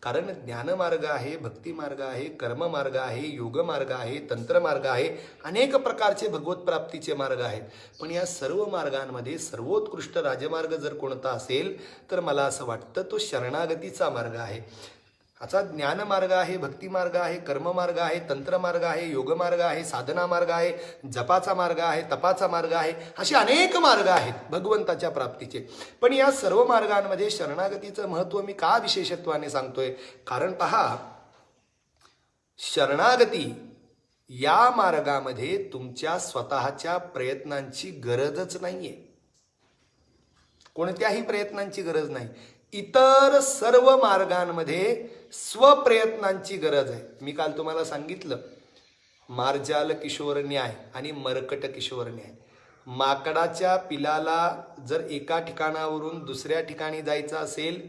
कारण ज्ञानमार्ग आहे, भक्तिमार्ग आहे, कर्ममार्ग आहे, योगमार्ग आहे, तंत्रमार्ग आहे, अनेक प्रकारचे भगवत प्राप्तीचे मार्ग आहेत. पण या सर्व मार्गांमध्ये सर्वोत्कृष्ट राजमार्ग जर कोणता असेल तर मला असं वाटतं तो शरणागतीचा मार्ग आहे. असा ज्ञानमार्ग आहे, भक्तिमार्ग आहे, कर्ममार्ग आहे, तंत्रमार्ग आहे, योगमार्ग आहे, साधना मार्ग आहे, जपाचा मार्ग आहे, तपाचा मार्ग आहे, असे अनेक मार्ग आहेत भगवंताच्या प्राप्तीचे. पण या सर्व मार्गांमध्ये शरणागतीचं महत्त्व मी का विशेषत्वाने सांगतोय, कारण पहा शरणागती या मार्गामध्ये तुमच्या स्वतःच्या प्रयत्नांची गरजच नाहीये, कोणत्याही प्रयत्नांची गरज नाही. इतर सर्व मार्गांमध्ये स्वप्रयत्नांची गरज आहे. मी काल तुम्हाला सांगितलं मार्जाल किशोर न्याय आणि मरकट किशोर न्याय. माकडाच्या पिलाला जर एका ठिकाणावरून दुसऱ्या ठिकाणी जायचं असेल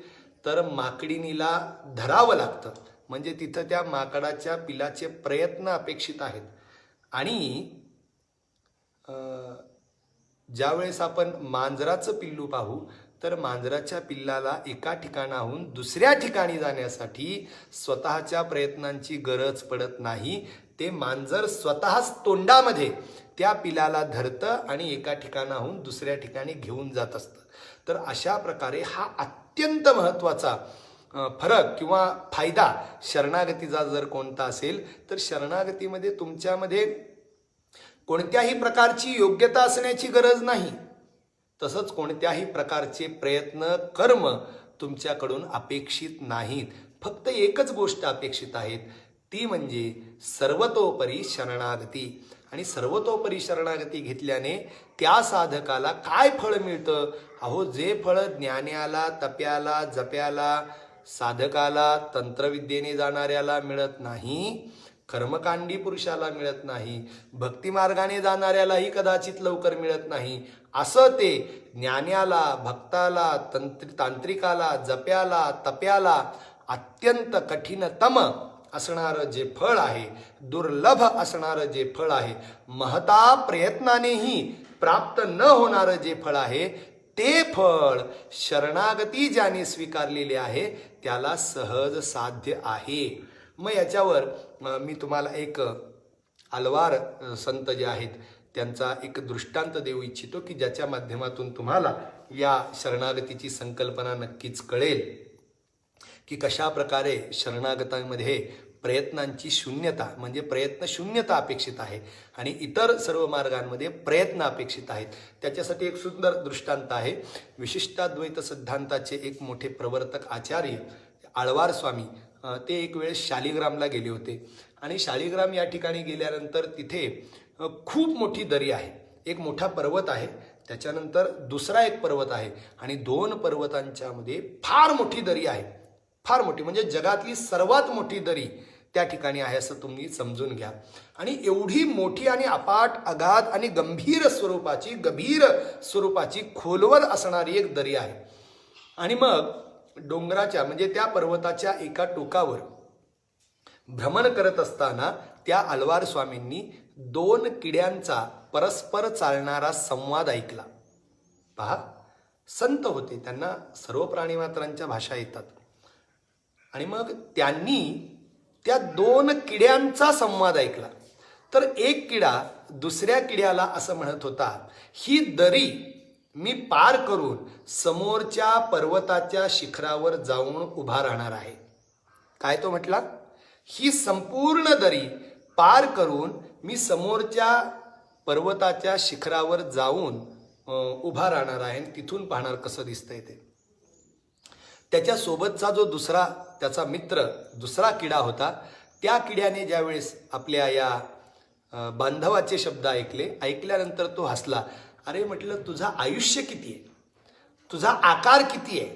तर माकडिणीला धरावं लागतं, म्हणजे तिथं त्या माकडाच्या पिलाचे प्रयत्न अपेक्षित आहेत. आणि ज्यावेळेस आपण मांजराचं पिल्लू पाहू तर मांजराच्या पिल्लाला एका ठिकाणाहून दुसऱ्या ठिकाणी जाण्यासाठी स्वतःच्या प्रयत्नांची गरज पडत नाही. ते मांजर स्वतःच तोंडामध्ये त्या पिलाला धरतं आणि एका ठिकाणाहून दुसऱ्या ठिकाणी घेऊन जात असतं. तर अशा प्रकारे हा अत्यंत महत्त्वाचा फरक किंवा फायदा शरणागतीचा जर कोणता असेल तर शरणागतीमध्ये तुमच्यामध्ये कोणत्याही प्रकारची योग्यता असण्याची गरज नाही. तसंच कोणत्याही प्रकारचे प्रयत्न कर्म तुमच्याकडून अपेक्षित नाहीत. फक्त एकच गोष्ट अपेक्षित आहेत, ती म्हणजे सर्वतोपरी शरणागती. आणि सर्वतोपरी शरणागती घेतल्याने त्या साधकाला काय फळ मिळतं? अहो, जे फळ ज्ञान्याला, तप्याला, जप्याला, साधकाला, तंत्रविद्येने जाणाऱ्याला मिळत नाही, कर्मकांडी पुरुषाला मिळत नाही, भक्तिमार्गाने जाणाऱ्यालाही कदाचित लवकर मिळत नाही, असं ते ज्ञान्याला, भक्ताला, तांत्रिकाला, जप्याला, तप्याला अत्यंत कठीणतम असणारं जे फळ आहे, दुर्लभ असणारं जे फळ आहे, महता प्रयत्नानेही प्राप्त न होणारं जे फळ आहे, ते फळ शरणागती ज्याने स्वीकारलेले आहे त्याला सहज साध्य आहे. मग याच्यावर मी तुम्हाला एक अलवार संत जे आहेत त्यांचा एक दृष्टांत देऊ इच्छितो की ज्याच्या माध्यमातून तुम्हाला या शरणागतीची संकल्पना नक्कीच कळेल की कशा प्रकारे शरणागतांमध्ये प्रयत्नांची शून्यता म्हणजे प्रयत्न शून्यता अपेक्षित आहे आणि इतर सर्व मार्गांमध्ये प्रयत्न अपेक्षित आहेत. त्याच्यासाठी एक सुंदर दृष्टांत आहे. विशिष्टाद्वैत सिद्धांताचे एक मोठे प्रवर्तक आचार्य आळवार स्वामी ते एक वेळेस शालिग्रामला गेले होते आणि शालिग्राम या ठिकाणी गेल्यानंतर तिथे खूप मोठी दरी आहे. एक मोठा पर्वत आहे, त्याच्यानंतर दुसरा एक पर्वत आहे आणि दोन पर्वतांच्या मध्ये फार मोठी दरी आहे. फार मोठी म्हणजे जगातली सर्वात मोठी दरी त्या ठिकाणी आहे असं तुम्ही समजून घ्या. आणि एवढी मोठी आणि अपाट अगाध आणि गंभीर स्वरूपाची खोलवर असणारी एक दरी आहे. आणि मग डोंगराच्या म्हणजे त्या पर्वताच्या एका टोकावर भ्रमण करत असताना त्या आळवार स्वामींनी दोन किड्यांचा परस्पर चालणारा संवाद ऐकला. पहा, संत होते, त्यांना सर्व प्राणीमात्रांच्या भाषा येतात. आणि मग त्यांनी त्या दोन किड्यांचा संवाद ऐकला. तर एक किडा दुसऱ्या किड्याला असं म्हणत होता, ही दरी मी पार करून समोरच्या पर्वताच्या शिखरावर जाऊन उभा राहणार आहे. काय तो म्हटला? ही संपूर्ण दरी पार करून मी समोरच्या पर्वताच्या शिखरावर जाऊन उभा राहणार आहे आणि तिथून पाहणार कसं दिसतंय ते. त्याच्या सोबतचा जो दुसरा त्याचा मित्र दुसरा किडा होता, त्या किड्याने ज्यावेळेस आपल्या या बांधवाचे शब्द ऐकल्यानंतर तो हसला. अरे म्हटलं, तुझा आयुष्य किती आहे, तुझा आकार किती आहे?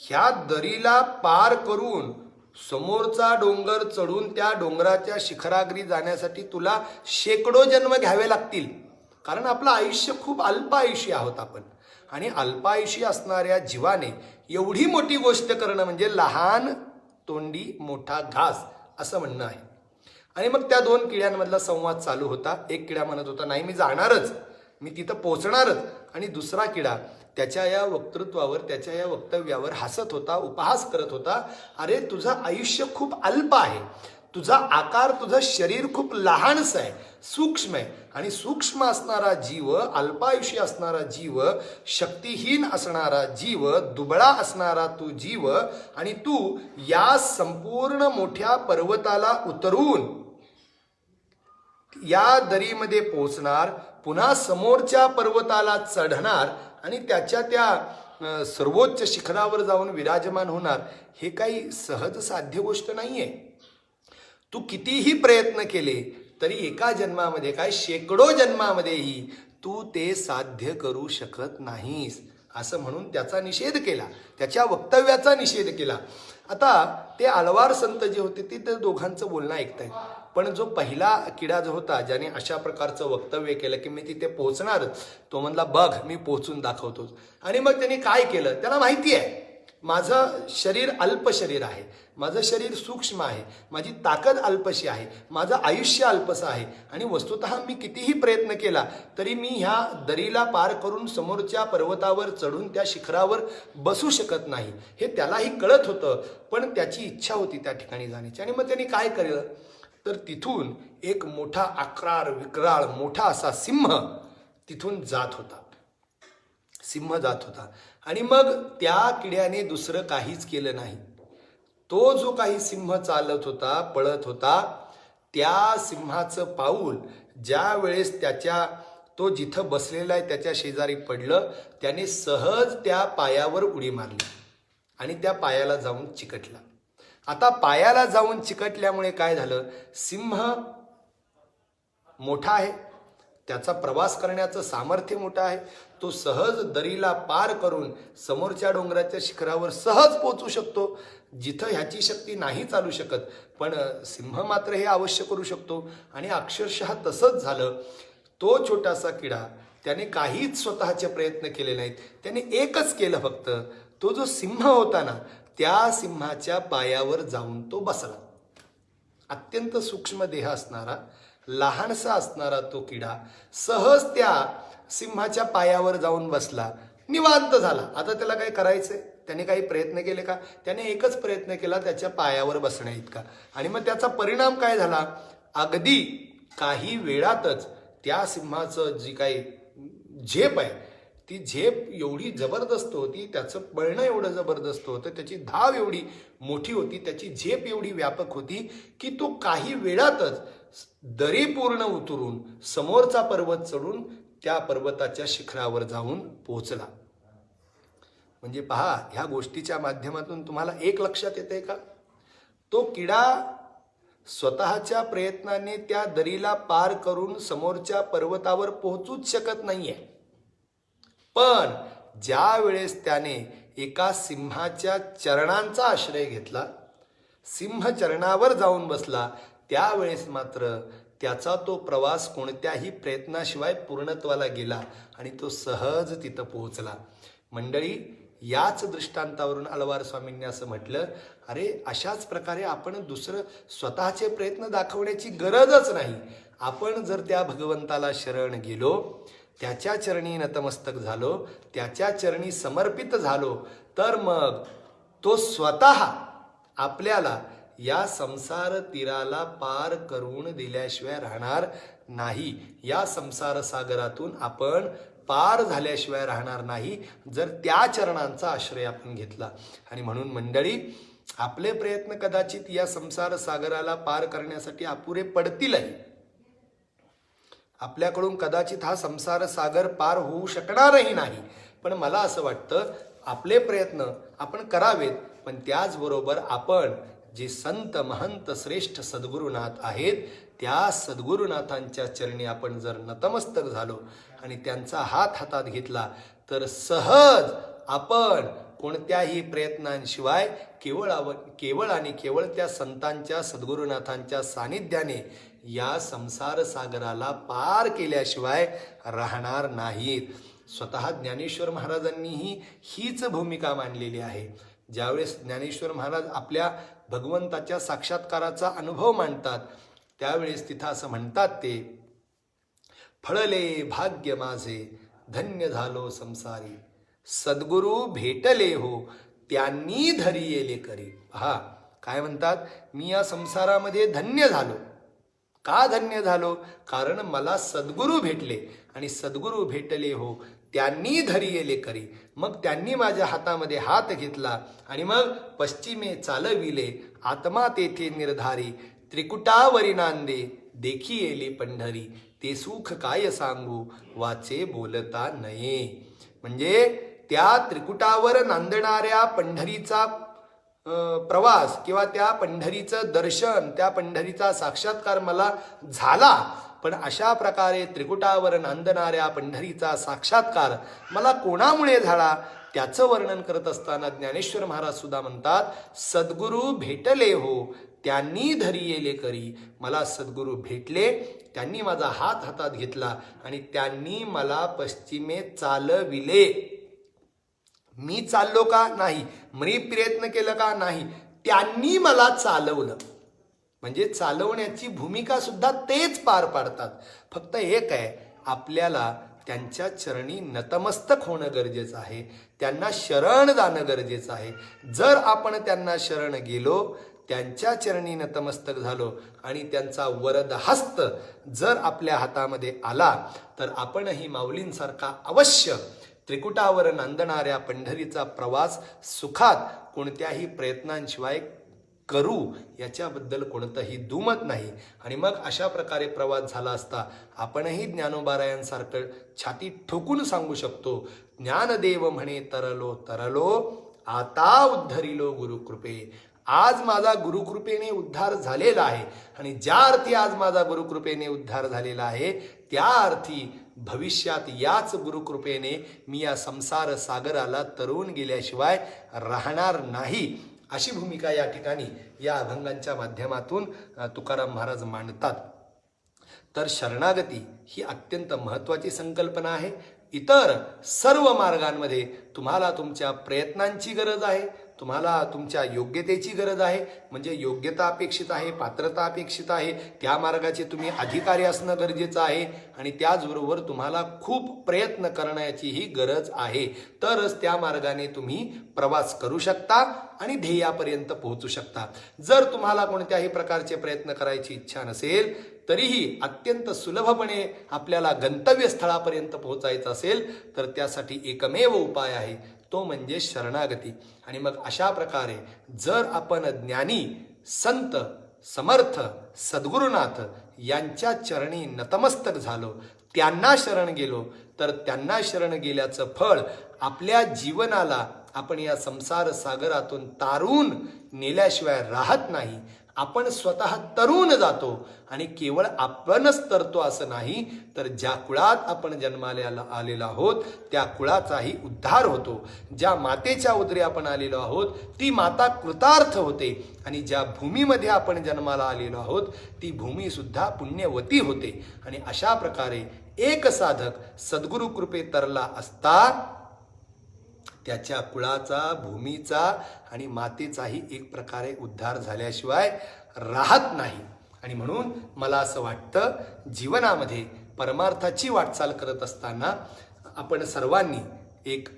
ह्या दरीला पार करून समोरचा डोंगर चढून त्या डोंगराच्या शिखराग्री जाण्यासाठी तुला शेकडो जन्म घ्यावे लागतील. कारण आपलं आयुष्य खूप अल्प आयुष्य आहोत आपण. आणि अल्पायुषी असणाऱ्या जीवाने एवढी मोठी गोष्ट करणं म्हणजे लहान तोंडी मोठा घास असं म्हणणं आहे. आणि मग त्या दोन किड्यांमधला संवाद चालू होता. एक किडा म्हणत होता, नाही मी जाणारच, मी तिथं पोचणारच. आणि दुसरा किडा त्याच्या या वक्तृत्वावर, त्याच्या या वक्तव्यावर हसत होता, उपहास करत होता. अरे, तुझं आयुष्य खूप अल्प आहे, तुझा आकार, तुझं शरीर खूप लहानच आहे, सूक्ष्म आहे. आणि सूक्ष्म असणारा जीव, अल्पायुषी असणारा जीव, शक्तिहीन असणारा जीव, दुबळा असणारा तू जीव, आणि तू या संपूर्ण मोठ्या पर्वताला उतरून या दरीमध्ये पोहोचणार, पुन्हा समोरच्या पर्वताला चढणार आणि त्याच्या त्या सर्वोच्च शिखरावर जाऊन विराजमान होणार. हे काही सहज साध्य गोष्ट नाहीये. तू कितीही प्रयत्न केले तरी एका जन्मामध्ये काय शेकडो जन्मामध्येही तू ते साध्य करू शकत नाहीस असं म्हणून त्याचा निषेध केला, त्याच्या वक्तव्याचा निषेध केला. आता ते आळवार संत जे होते ते त्या दोघांचं बोलणं ऐकतायत. पण जो पहिला किडा जो होता ज्याने अशा प्रकारचं वक्तव्य केलं की मी तिथे पोहोचणार, तो म्हणला बघ मी पोहोचून दाखवतो. आणि मग त्यांनी काय केलं, त्याला माहिती आहे माझं शरीर अल्प शरीर आहे, माझं शरीर सूक्ष्म आहे, माझी ताकद अल्पशी आहे, माझं आयुष्य अल्पसं आहे आणि वस्तुतः मी कितीही प्रयत्न केला तरी मी ह्या दरीला पार करून समोरच्या पर्वतावर चढून त्या शिखरावर बसू शकत नाही. हे त्यालाही कळत होतं, पण त्याची इच्छा होती त्या ठिकाणी जाण्याची. आणि मग त्यांनी काय केलं तर तिथून एक मोठा अक्रार विक्राळ मोठा असा सिंह तिथून जात होता. सिंह जात होता आणि मग त्या किड्याने दुसरं काहीच केलं नाही. तो जो काही सिंह चालत होता, पळत होता, त्या सिंहाचं पाऊल ज्या वेळेस तो जिथं बसलेला आहे त्याच्या शेजारी पडलं, त्याने सहज त्या पायावर उडी मारली आणि त्या पायाला जाऊन चिकटला. आता पायाला जाऊन चिकटल्यामुळे काय झालं, सिंह मोठा आहे, त्याचा प्रवास करण्याचं सामर्थ्य मोठं आहे, तो सहज दरीला पार करून समोरच्या डोंगराच्या शिखरावर सहज पोहोचू शकतो, जिथं ह्याची शक्ती नाही चालू शकत. पण सिंह मात्र हे अवश्य करू शकतो. आणि अक्षरशः तसंच झालं. तो छोटासा किडा त्याने काहीच स्वतःचे प्रयत्न केले नाहीत, त्याने एकच केलं फक्त, तो जो सिंह होता ना त्या सिंहाच्या पायावर जाऊन तो बसला. अत्यंत सूक्ष्म देह असणारा, लहानसा असणारा तो किडा सहज त्या सिंहाच्या पायावर जाऊन बसला, निवांत झाला. आता त्याला काय करायचंय, त्याने काही प्रयत्न केले का, त्याने एकच प्रयत्न केला त्याच्या पायावर बसण्या इतका. आणि मग त्याचा परिणाम काय झाला, अगदी काही वेळातच त्या सिंहाचं जी काही झेप आहे ती झेप एवढी जबरदस्त होती, त्याचं पळणं एवढं जबरदस्त होतं, त्याची धाव एवढी मोठी होती, त्याची झेप एवढी व्यापक होती की तो काही वेळातच दरी पूर्ण उतरून समोरचा पर्वत चढून त्या पर्वताच्या शिखरावर जाऊन पोहोचला. म्हणजे पहा, ह्या गोष्टीच्या माध्यमातून तुम्हाला एक लक्षात येते का, तो किडा स्वतःच्या प्रयत्नाने त्या दरीला पार करून समोरच्या पर्वतावर पोहोचूच शकत नाहीये. पण ज्या वेळेस त्याने एका सिंहाच्या चरणांचा आश्रय घेतला, सिंह चरणावर जाऊन बसला, त्यावेळेस मात्र त्याचा तो प्रवास कोणत्याही प्रयत्नाशिवाय पूर्णत्वाला गेला आणि तो सहज तिथं पोहोचला. मंडळी, याच दृष्टांतावरून अलवार स्वामींनी असं म्हटलं, अरे अशाच प्रकारे आपण दुसरं स्वतःचे प्रयत्न दाखवण्याची गरजच नाही. आपण जर त्या भगवंताला शरण गेलो, त्याच्या चरणी नतमस्तक झालो, त्याच्या चरणी समर्पित झालो, तर मग तो स्वतः आपल्याला या संसार तीराला पार करून दिल्याशिवाय राहणार नाही. या संसार सागरातून आपण पार झाल्याशिवाय राहणार नाही, जर त्या चरणांचा आश्रय आपण घेतला. आणि म्हणून मंडळी, आपले प्रयत्न कदाचित या संसार सागराला पार करण्यासाठी अपुरे पडतीलही. आपल्याकडून कदाचित हा संसार सागर पार होऊ शकणारही नाही. पण मला असं वाटतं, आपले प्रयत्न आपण करावेत, पण त्याचबरोबर आपण जे संत महंत श्रेष्ठ सद्गुरुनाथ आहेत, त्या सद्गुरुनाथांच्या चरणी आपण जर नतमस्तक झालो आणि त्यांचा हात हातात घेतला, तर सहज आपण कोणत्याही प्रयत्नांशिवाय केवळ आणि केवळ त्या संतांच्या सद्गुरुनाथांच्या सानिध्याने या संसार सागराला पार केल्याशिवाय राहणार नाहीत. स्वतः ज्ञानेश्वर महाराजांनीही हीच भूमिका मांडलेली आहे. ज्यावेळेस ज्ञानेश्वर महाराज आपल्या भगवंताच्या साक्षात्काराचा अनुभव मांडतात, त्यावेळेस तिथं असं म्हणतात, ते फळले भाग्य माझे धन्य झालो संसारी, सद्गुरु भेटले हो त्यांनी धरी येले करी. हा काय म्हणतात, मी या संसारामध्ये धन्य झालो. का धन्य झालो, कारण मला सद्गुरु भेटले आणि सद्गुरु भेटले हो त्यांनी धरी येले करी. मग त्यांनी माझ्या हातामध्ये हात घेतला आणि मग पश्चिमे चालविले, आत्मा तेथे निर्धारी, त्रिकुटावरी नांदे देखी येली पंढरी, ते सुख काय सांगू वाचे बोलता नये. म्हणजे त्या त्रिकुटावर नांदणाऱ्या पंढरीचा प्रवास किंवा त्या पंढरीचं दर्शन, त्या पंढरीचा साक्षात्कार मला झाला. पण अशा प्रकारे त्रिकुटावर नांदणाऱ्या पंढरीचा साक्षात्कार मला कोणामुळे झाला, त्याचं वर्णन करत असताना ज्ञानेश्वर महाराज सुद्धा म्हणतात, सद्गुरु भेटले हो त्यांनी धरी येले करी. मला सद्गुरु भेटले, त्यांनी माझा हात हातात घेतला आणि त्यांनी मला पश्चिमे चालविले. मी चाललो का? नाही. मी प्रयत्न केलं का? नाही. त्यांनी मला चालवलं. म्हणजे चालवण्याची भूमिका सुद्धा तेच पार पाडतात. फक्त एक आहे, आपल्याला त्यांच्या चरणी नतमस्तक होणं गरजेचं आहे. त्यांना शरण जाणं गरजेचं आहे. जर आपण त्यांना शरण गेलो, त्यांच्या चरणी नतमस्तक झालो आणि त्यांचा वरद हस्त जर आपल्या हातामध्ये आला, तर आपणही माऊलींसारखा अवश्य त्रिकुटावर नांदणाऱ्या पंढरीचा प्रवास सुखात कोणत्याही प्रयत्नांशिवाय करू, याच्याबद्दल कोणतंही दुमत नाही. आणि मग अशा प्रकारे प्रवास झाला असता आपणही ज्ञानोबारायांसारखं छाती ठोकून सांगू शकतो, ज्ञानदेव म्हणे तरलो तरलो, आता उद्धरिलो गुरुकृपे. आज माझा गुरुकृपेने उद्धार झालेला आहे. आणि ज्या अर्थी आज माझा गुरुकृपेने उद्धार झालेला आहे, त्या अर्थी भविष्यात याच गुरुकृपेने मी या संसार सागराला तरुण गेल्याशिवाय राहणार नाही. अशी भूमिका या ठिकाणी या अभंगांच्या माध्यमातून तुकाराम महाराज मांडतात. तर शरणागती ही अत्यंत महत्त्वाची संकल्पना आहे. इतर सर्व मार्गांमध्ये तुम्हाला तुमच्या प्रयत्नांची गरज आहे, तुम्हाला तुमच्या योग्यतेची गरज आहे. म्हणजे योग्यता अपेक्षित आहे, पात्रता अपेक्षित आहे, त्या मार्गाचे तुम्ही अधिकारी असणं गरजेचं आहे. आणि त्याचबरोबर तुम्हाला खूप प्रयत्न करण्याचीही गरज आहे. तरच त्या मार्गाने तुम्ही प्रवास करू शकता आणि ध्येयापर्यंत पोहोचू शकता. जर तुम्हाला कोणत्याही प्रकारचे प्रयत्न करायची इच्छा नसेल, तरीही अत्यंत सुलभपणे आपल्याला गंतव्यस्थळापर्यंत पोहोचायचं असेल, तर त्यासाठी एकमेव उपाय आहे, तो म्हणजे शरणागती. आणि मग अशा प्रकारे जर आपण ज्ञानी, संत, समर्थ, सद्गुरुनाथ यांच्या चरणी नतमस्तक झालो, त्यांना शरण गेलो, तर त्यांना शरण गेल्याचं फळ आपल्या जीवनाला आपण या संसार सागरातून तारून नेल्याशिवाय राहत नाही. आपण स्वतः तरुण जातो. आणि केवळ आपणच तरतो असं नाही, तर ज्या कुळात आपण जन्माला आलेलो आहोत त्या कुळाचाही उद्धार होतो. ज्या मातेच्या उदरी आपण आलेलो आहोत ती माता कृतार्थ होते. आणि ज्या भूमीमध्ये आपण जन्माला आलेलो आहोत ती भूमी सुद्धा पुण्यवती होते. आणि अशा प्रकारे एक साधक सद्गुरु कृपे तरला असता त्याच्या कुळाचा, भूमीचा आणि मातेचाही एक प्रकारे उद्धार झाल्याशिवाय राहत नाही. आणि म्हणून मला असं वाटतं, जीवनामध्ये परमार्थाची वाटचाल करत असताना आपण सर्वांनी एक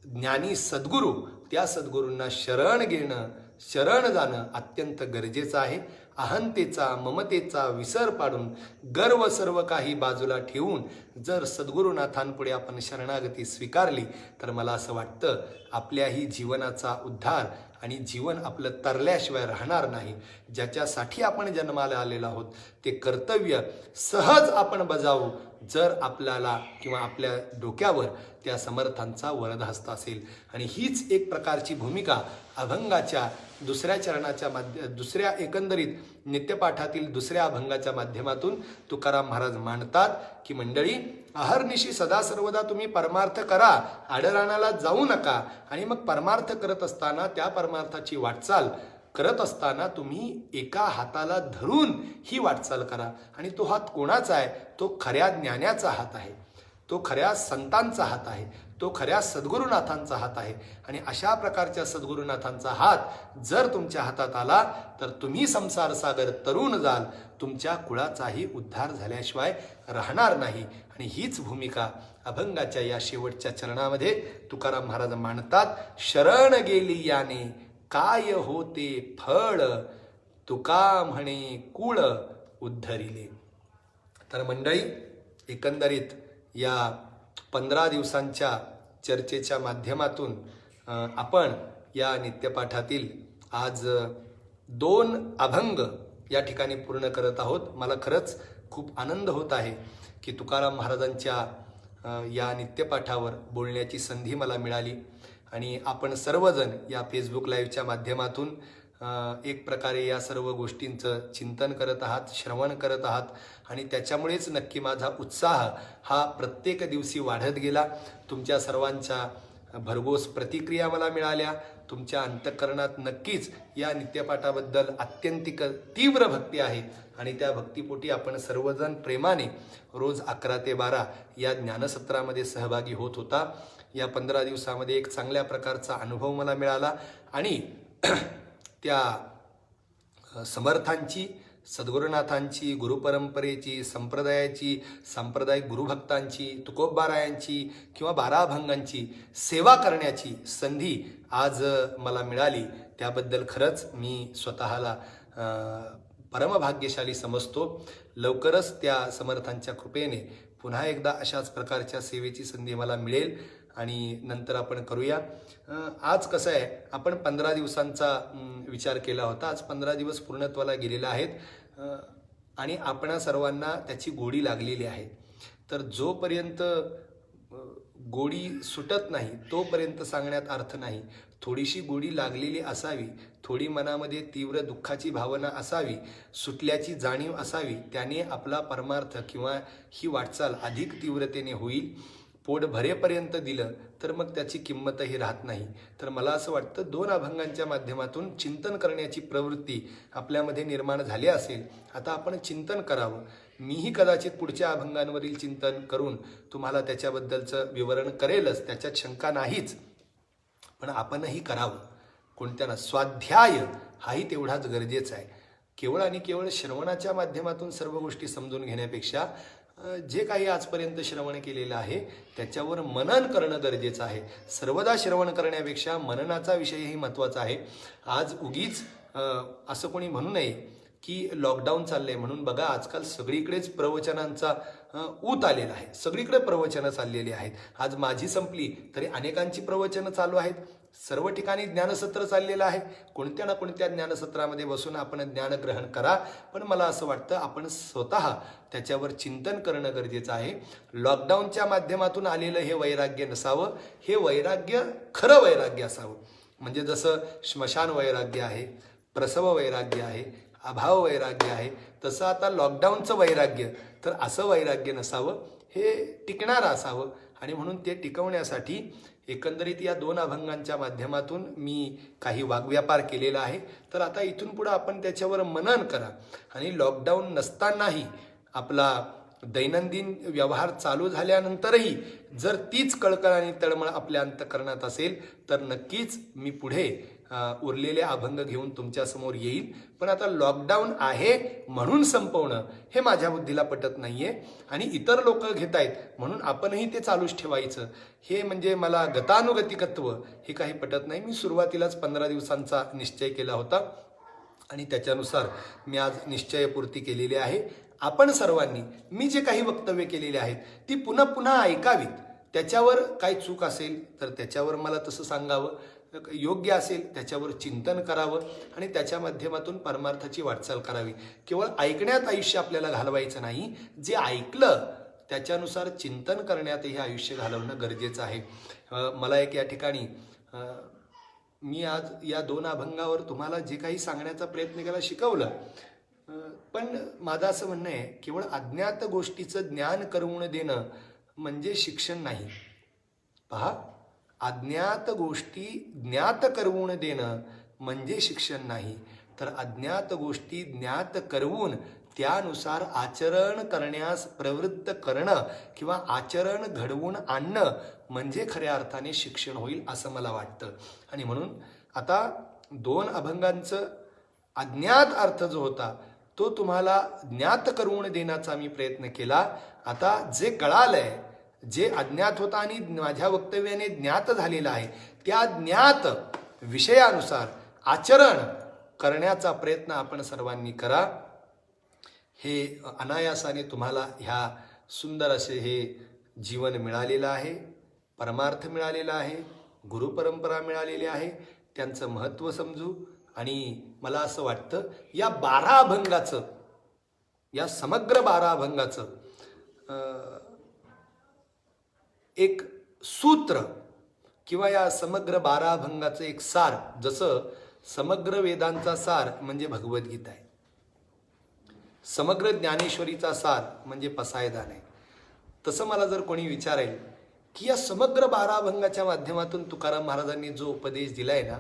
ज्ञानी सद्गुरू, त्या सद्गुरूंना शरण घेणं, शरण जाणं अत्यंत गरजेचं आहे. अहंतेचा, ममतेचा विसर पाडून गर्व सर्व काही बाजूला ठेवून जर सद्गुरुनाथांपुढे आपण शरणागती स्वीकारली, तर मला असं वाटतं आपल्याही जीवनाचा उद्धार आणि जीवन आपलं तरल्याशिवाय राहणार नाही. ज्याच्यासाठी आपण जन्माला आलेलो आहोत ते कर्तव्य सहज आपण बजावू, जर आपल्याला किंवा आपल्या डोक्यावर त्या समर्थांचा वरदहस्त असेल. आणि हीच एक प्रकारची भूमिका अभंगाच्या दुसऱ्या चरणाच्या दुसऱ्या एकंदरीत नित्यपाठातील दुसऱ्या अभंगाच्या माध्यमातून तुकाराम महाराज मांडतात की मंडळी, अहर्निशी सदा सर्वदा तुम्ही परमार्थ करा, आडराणाला जाऊ नका. आणि मग परमार्थ करत असताना, त्या परमार्थाची वाटचाल करत असताना तुम्ही एका हाताला धरून ही वाटचाल करा. आणि तो हात कोणाचा आहे? तो खऱ्या ज्ञानाचा हात आहे, तो खऱ्या संतांचा हात आहे, तो खऱ्या सद्गुरुनाथांचा हात आहे. आणि अशा प्रकारच्या सद्गुरुनाथांचा हात जर तुमच्या हातात आला तर तुम्ही संसार सागर तरुण जाल, तुमच्या कुळाचाही उद्धार झाल्याशिवाय राहणार नाही. आणि हीच भूमिका अभंगाच्या या शेवटच्या चरणामध्ये तुकाराम महाराज मांडतात. शरण गेली याने काय होते फळ, तुका म्हणे कुळ उद्धरिले. तर मंडळी, एकंदरीत या 15 दिवसांच्या चर्चेच्या माध्यमातून आपण या नित्यपाठातील आज 2 अभंग या ठिकाणी पूर्ण करत आहोत. मला खरंच खूप आनंद होत आहे की तुकाराम महाराजांच्या या नित्यपाठावर बोलण्याची संधी मला मिळाली. आणि आपण सर्वजण या फेसबुक लाईव्हच्या माध्यमातून एक प्रकारे या सर्व गोष्टींचं चिंतन करत आहात, श्रवण करत आहात. आणि त्याच्यामुळेच नक्की माझा उत्साह हा प्रत्येक दिवशी वाढत गेला. तुमच्या सर्वांच्या भरघोस प्रतिक्रिया मला मिळाल्या. तुमच्या अंतःकरणात नक्कीच या नित्यपाठाबद्दल आत्यंतिक तीव्र भक्ती आहे आणि त्या भक्तीपोटी आपण सर्वजण प्रेमाने रोज 11 ते 12 या ज्ञानसत्रामध्ये सहभागी होत होता. या 15 दिवसामध्ये एक चांगल्या प्रकारचा अनुभव मला मिळाला आणि त्या समर्थांची, सद्गुरुनाथांची, गुरुपरंपरेची, संप्रदायाची, सांप्रदायिक गुरुभक्तांची, तुकोबारायांची किंवा 12 अभंगांची सेवा करण्याची संधी आज मला मिळाली. त्याबद्दल खरंच मी स्वतःला परमभाग्यशाली समजतो. लवकरच त्या समर्थांच्या कृपेने पुन्हा एकदा अशाच प्रकारच्या सेवेची संधी मला मिळेल आणि नंतर आपण करूया. आज कसं आहे, आपण 15 दिवसांचा विचार केला होता. आज 15 दिवस पूर्णत्वाला गेलेला आहेत आणि आपणा सर्वांना त्याची गोडी लागलेली आहे. तर जोपर्यंत गोडी सुटत नाही तोपर्यंत सांगण्यात अर्थ नाही. थोडीशी गोडी लागलेली असावी, थोडी मनामध्ये तीव्र दुःखाची भावना असावी, सुटल्याची जाणीव असावी. त्याने आपला परमार्थ किंवा ही वाटचाल अधिक तीव्रतेने होईल. पोट भरेपर्यंत दिलं तर मग त्याची किंमतही राहत नाही. तर मला असं वाटतं 2 अभंगांच्या माध्यमातून चिंतन करण्याची प्रवृत्ती आपल्यामध्ये निर्माण झाली असेल. आता आपण चिंतन करावं. मीही कदाचित पुढच्या अभंगांवरील चिंतन करून तुम्हाला त्याच्याबद्दलचं विवरण करेलच, त्याच्यात शंका नाहीच. पण आपणही करावं. कोणत्या स्वाध्याय हाही तेवढाच गरजेचा आहे. केवळ आणि केवळ श्रवणाच्या माध्यमातून सर्व गोष्टी समजून घेण्यापेक्षा जे काही आजपर्यंत श्रवण केलेलं आहे त्याच्यावर मनन करणं गरजेचं आहे. सर्वदा श्रवण करण्यापेक्षा मननाचा विषयही महत्त्वाचा आहे. आज उगीच असं कोणी म्हणू नये की लॉकडाऊन चाललंय म्हणून. बघा, आजकाल सगळीकडेच प्रवचनांचा ऊत आलेला आहे. सगळीकडे प्रवचनं चाललेली आहेत. आज माझी संपली तरी अनेकांची प्रवचनं चालू आहेत. सर्व ठिकाणी ज्ञानसत्र चाललेलं आहे. कोणत्या ना कोणत्या ज्ञानसत्रामध्ये बसून आपण ज्ञानग्रहण करा. पण मला असं वाटतं आपण स्वतः त्याच्यावर चिंतन करणं गरजेचं आहे. लॉकडाऊनच्या माध्यमातून आलेलं हे वैराग्य नसावं. हे वैराग्य खरं वैराग्य असावं. म्हणजे जसं श्मशान वैराग्य आहे, प्रसव वैराग्य आहे, अभाव वैराग्य आहे, तसं आता लॉकडाऊनचं वैराग्य. तर असं वैराग्य नसावं, हे टिकणारं असावं. आणि म्हणून ते टिकवण्यासाठी एकंदरीत या 2 अभंगांच्या माध्यमातून मी काही वाग्व्यापार केलेला आहे. तर आता इथून पुढे आपण त्याच्यावर मनन करा. आणि लॉकडाऊन नसतानाही आपला दैनंदिन व्यवहार चालू झाल्यानंतरही जर तीच कळकळ आणि तळमळ आपल्या अंतःकरणात असेल तर नक्कीच मी पुढे उरलेले अभंग घेऊन तुमच्यासमोर येईल. पण आता लॉकडाऊन आहे म्हणून संपवणं हे माझ्या बुद्धीला पटत नाहीये. आणि इतर लोक घेत आहेत म्हणून आपणही ते चालूच ठेवायचं हे म्हणजे मला गतानुगतिकत्व हे काही पटत नाही. मी सुरुवातीलाच 15 दिवसांचा निश्चय केला होता आणि त्याच्यानुसार मी आज निश्चयपूर्ती केलेली आहे. आपण सर्वांनी मी जे काही वक्तव्य केलेले आहेत ती पुन्हा पुन्हा ऐकावीत. त्याच्यावर काही चूक असेल तर त्याच्यावर मला तसं सांगावं, योग्य असेल त्याच्यावर चिंतन करावं आणि त्याच्या माध्यमातून परमार्थाची वाटचाल करावी. केवळ ऐकण्यात आयुष्य आपल्याला घालवायचं नाही, जे ऐकलं त्याच्यानुसार चिंतन करण्यात हे आयुष्य घालवणं गरजेचं आहे. मला एक या ठिकाणी मी आज या 2 अभंगावर तुम्हाला जे काही सांगण्याचा प्रयत्न केला शिकवलं. पण माझं असं म्हणणं आहे, केवळ अज्ञात गोष्टीचं ज्ञान करवून देणं म्हणजे शिक्षण नाही. पहा, अज्ञात गोष्टी ज्ञात करवून देणं म्हणजे शिक्षण नाही, तर अज्ञात गोष्टी ज्ञात करवून त्यानुसार आचरण करण्यास प्रवृत्त करणं किंवा आचरण घडवून आणणं म्हणजे खऱ्या अर्थाने शिक्षण होईल असं मला वाटतं. आणि म्हणून आता 2 अभंगांचं अज्ञात अर्थ जो होता तो तुम्हाला ज्ञात करवून देण्याचा मी प्रयत्न केला. आता जे कळालंय, जे अज्ञात होता आणि माझ्या वक्तव्याने ज्ञात झालेला आहे, त्या ज्ञात विषयानुसार आचरण करण्याचा प्रयत्न आपण सर्वांनी करा. हे अनायासाने तुम्हाला ह्या सुंदर असे हे जीवन मिळालेलं आहे, परमार्थ मिळालेला आहे, गुरुपरंपरा मिळालेली आहे. त्यांचं महत्त्व समजू. आणि मला असं वाटतं या 12 अभंगाचं, या समग्र 12 अभंगाचं एक सूत्र किंवा या समग्र 12 अभंगाचं एक सार, जसं समग्र वेदांचा सार म्हणजे भगवद्गीता आहे, समग्र ज्ञानेश्वरीचा सार म्हणजे पसायदान आहे, तसं मला जर कोणी विचारेल की या समग्र 12 अभंगाच्या माध्यमातून तुकाराम महाराजांनी जो उपदेश दिलाय ना,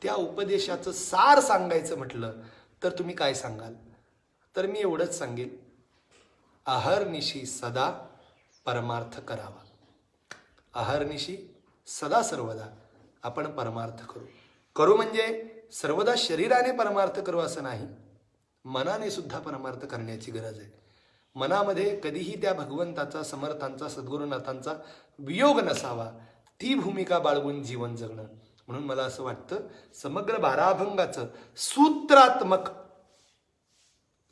त्या उपदेशाचं सार सांगायचं म्हटलं तर तुम्ही काय सांगाल? तर मी एवढंच सांगेन, अहर्निशी सदा परमार्थ करावा. अहर्निशी सदा सर्वदा आपण परमार्थ करू म्हणजे सर्वदा शरीराने परमार्थ करू असं नाही, मनाने सुद्धा परमार्थ करण्याची गरज आहे. मनामध्ये कधीही त्या भगवंताचा, समर्थांचा, सद्गुरुनाथांचा वियोग नसावा, ती भूमिका बाळगून जीवन जगणं. म्हणून मला असं वाटतं, समग्र 12 अभंगाचं सूत्रात्मक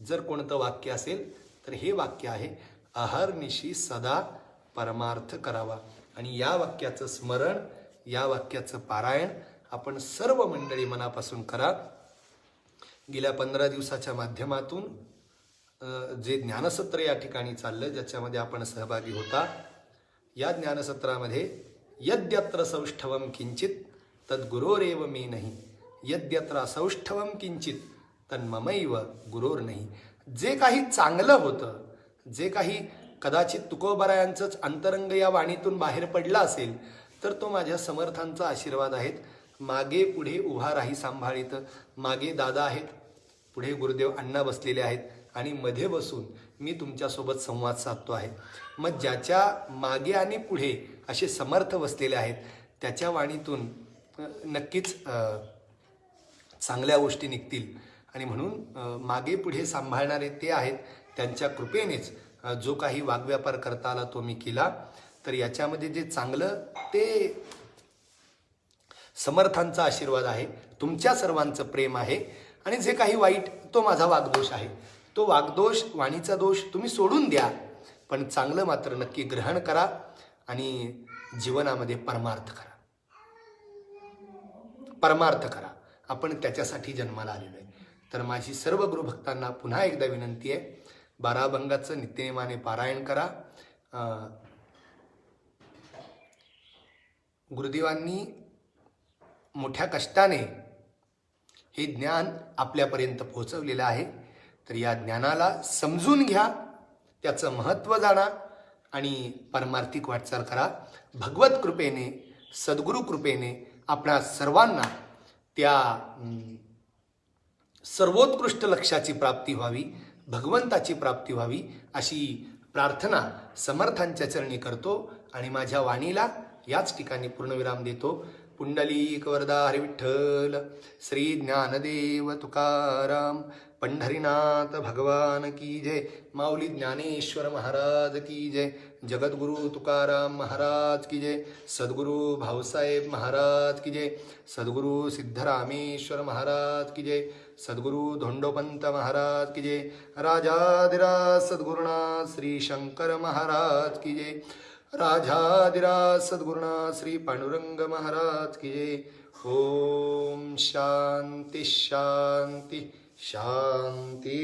जर कोणतं वाक्य असेल तर हे वाक्य आहे, अहर्निशी सदा परमार्थ करावा. आणि या वाक्याचं स्मरण, या वाक्याचं पारायण आपण सर्व मंडळी मनापासून करा. गेल्या 15 दिवसाच्या माध्यमातून जे ज्ञानसत्र या ठिकाणी चाललं, ज्याच्यामध्ये आपण सहभागी होता, या ज्ञानसत्रामध्ये यद्यत्र सौष्ठवम किंचित तद्गुरोरेव मे नाही, यद्यत्र असौष्ठवम किंचित तन्ममैव गुरोर नाही. जे काही चांगलं होतं, जे काही कदाचित तुकोबारायांचंच अंतरंग या वाणीतून बाहेर पडला असेल तर तो माझ्या समर्थांचा आशीर्वाद आहेत. मागे पुढे उभा राही सांभाळीत. मागे दादा आहेत, पुढे गुरुदेव अण्णा बसलेले आहेत आणि मध्ये बसून मी तुमच्यासोबत संवाद साधतो आहे. मग ज्याच्या मागे आणि पुढे असे समर्थ बसलेले आहेत त्याच्या वाणीतून नक्कीच चांगल्या गोष्टी निघतील. आणि म्हणून मागे पुढे सांभाळणारे ते आहेत, त्यांच्या कृपेनेच जो काही वाग्व्यापार करता आला तो मी केला. तर याच्यामध्ये जे चांगलं ते समर्थांचा आशीर्वाद आहे, तुमच्या सर्वांचं प्रेम आहे. आणि जे काही वाईट तो माझा वागदोष आहे. तो वागदोष, वाणीचा दोष तुम्ही सोडून द्या, पण चांगलं मात्र नक्की ग्रहण करा आणि जीवनामध्ये परमार्थ करा. परमार्थ करा, आपण त्याच्यासाठी जन्माला आलेलो आहे. तर माझी सर्व गुरुभक्तांना पुन्हा एकदा विनंती आहे, 12 अभंगाचं नित्यनेमाने पारायण करा. गुरुदेवांनी मोठ्या कष्टाने हे ज्ञान आपल्यापर्यंत पोहोचवलेलं आहे. तर या ज्ञानाला समजून घ्या, त्याचं महत्त्व जाणा आणि परमार्थिक वाटचाल करा. भगवत कृपेने, सद्गुरु कृपेने आपणा सर्वांना त्या सर्वोत्कृष्ट लक्ष्याची प्राप्ती व्हावी, भगवंताची प्राप्ती व्हावी अशी प्रार्थना समर्थांच्या चरणी करतो आणि माझ्या वाणीला याच ठिकाणी पूर्णविराम देतो. पुंडलिक वरदा हरी विठ्ठल, श्री ज्ञानदेव तुकाराम, पंढरीनाथ भगवान की जय, माऊली ज्ञानेश्वर महाराज की जय, जगद्गुरु तुकाराम महाराज की जय, सद्गुरु भाऊसाहेब महाराज की जय, सद्गुरु सिद्धरामेश्वर महाराज की जय, सद्गुरु धोंडोपंत महाराज की जय, राजाधिराज सद्गुरुनाथ श्री शंकर महाराज की जय, राजाधिराज सद्गुरुनाथ श्री पांडुरंग महाराज की जय. ओम शांती शांती शांती.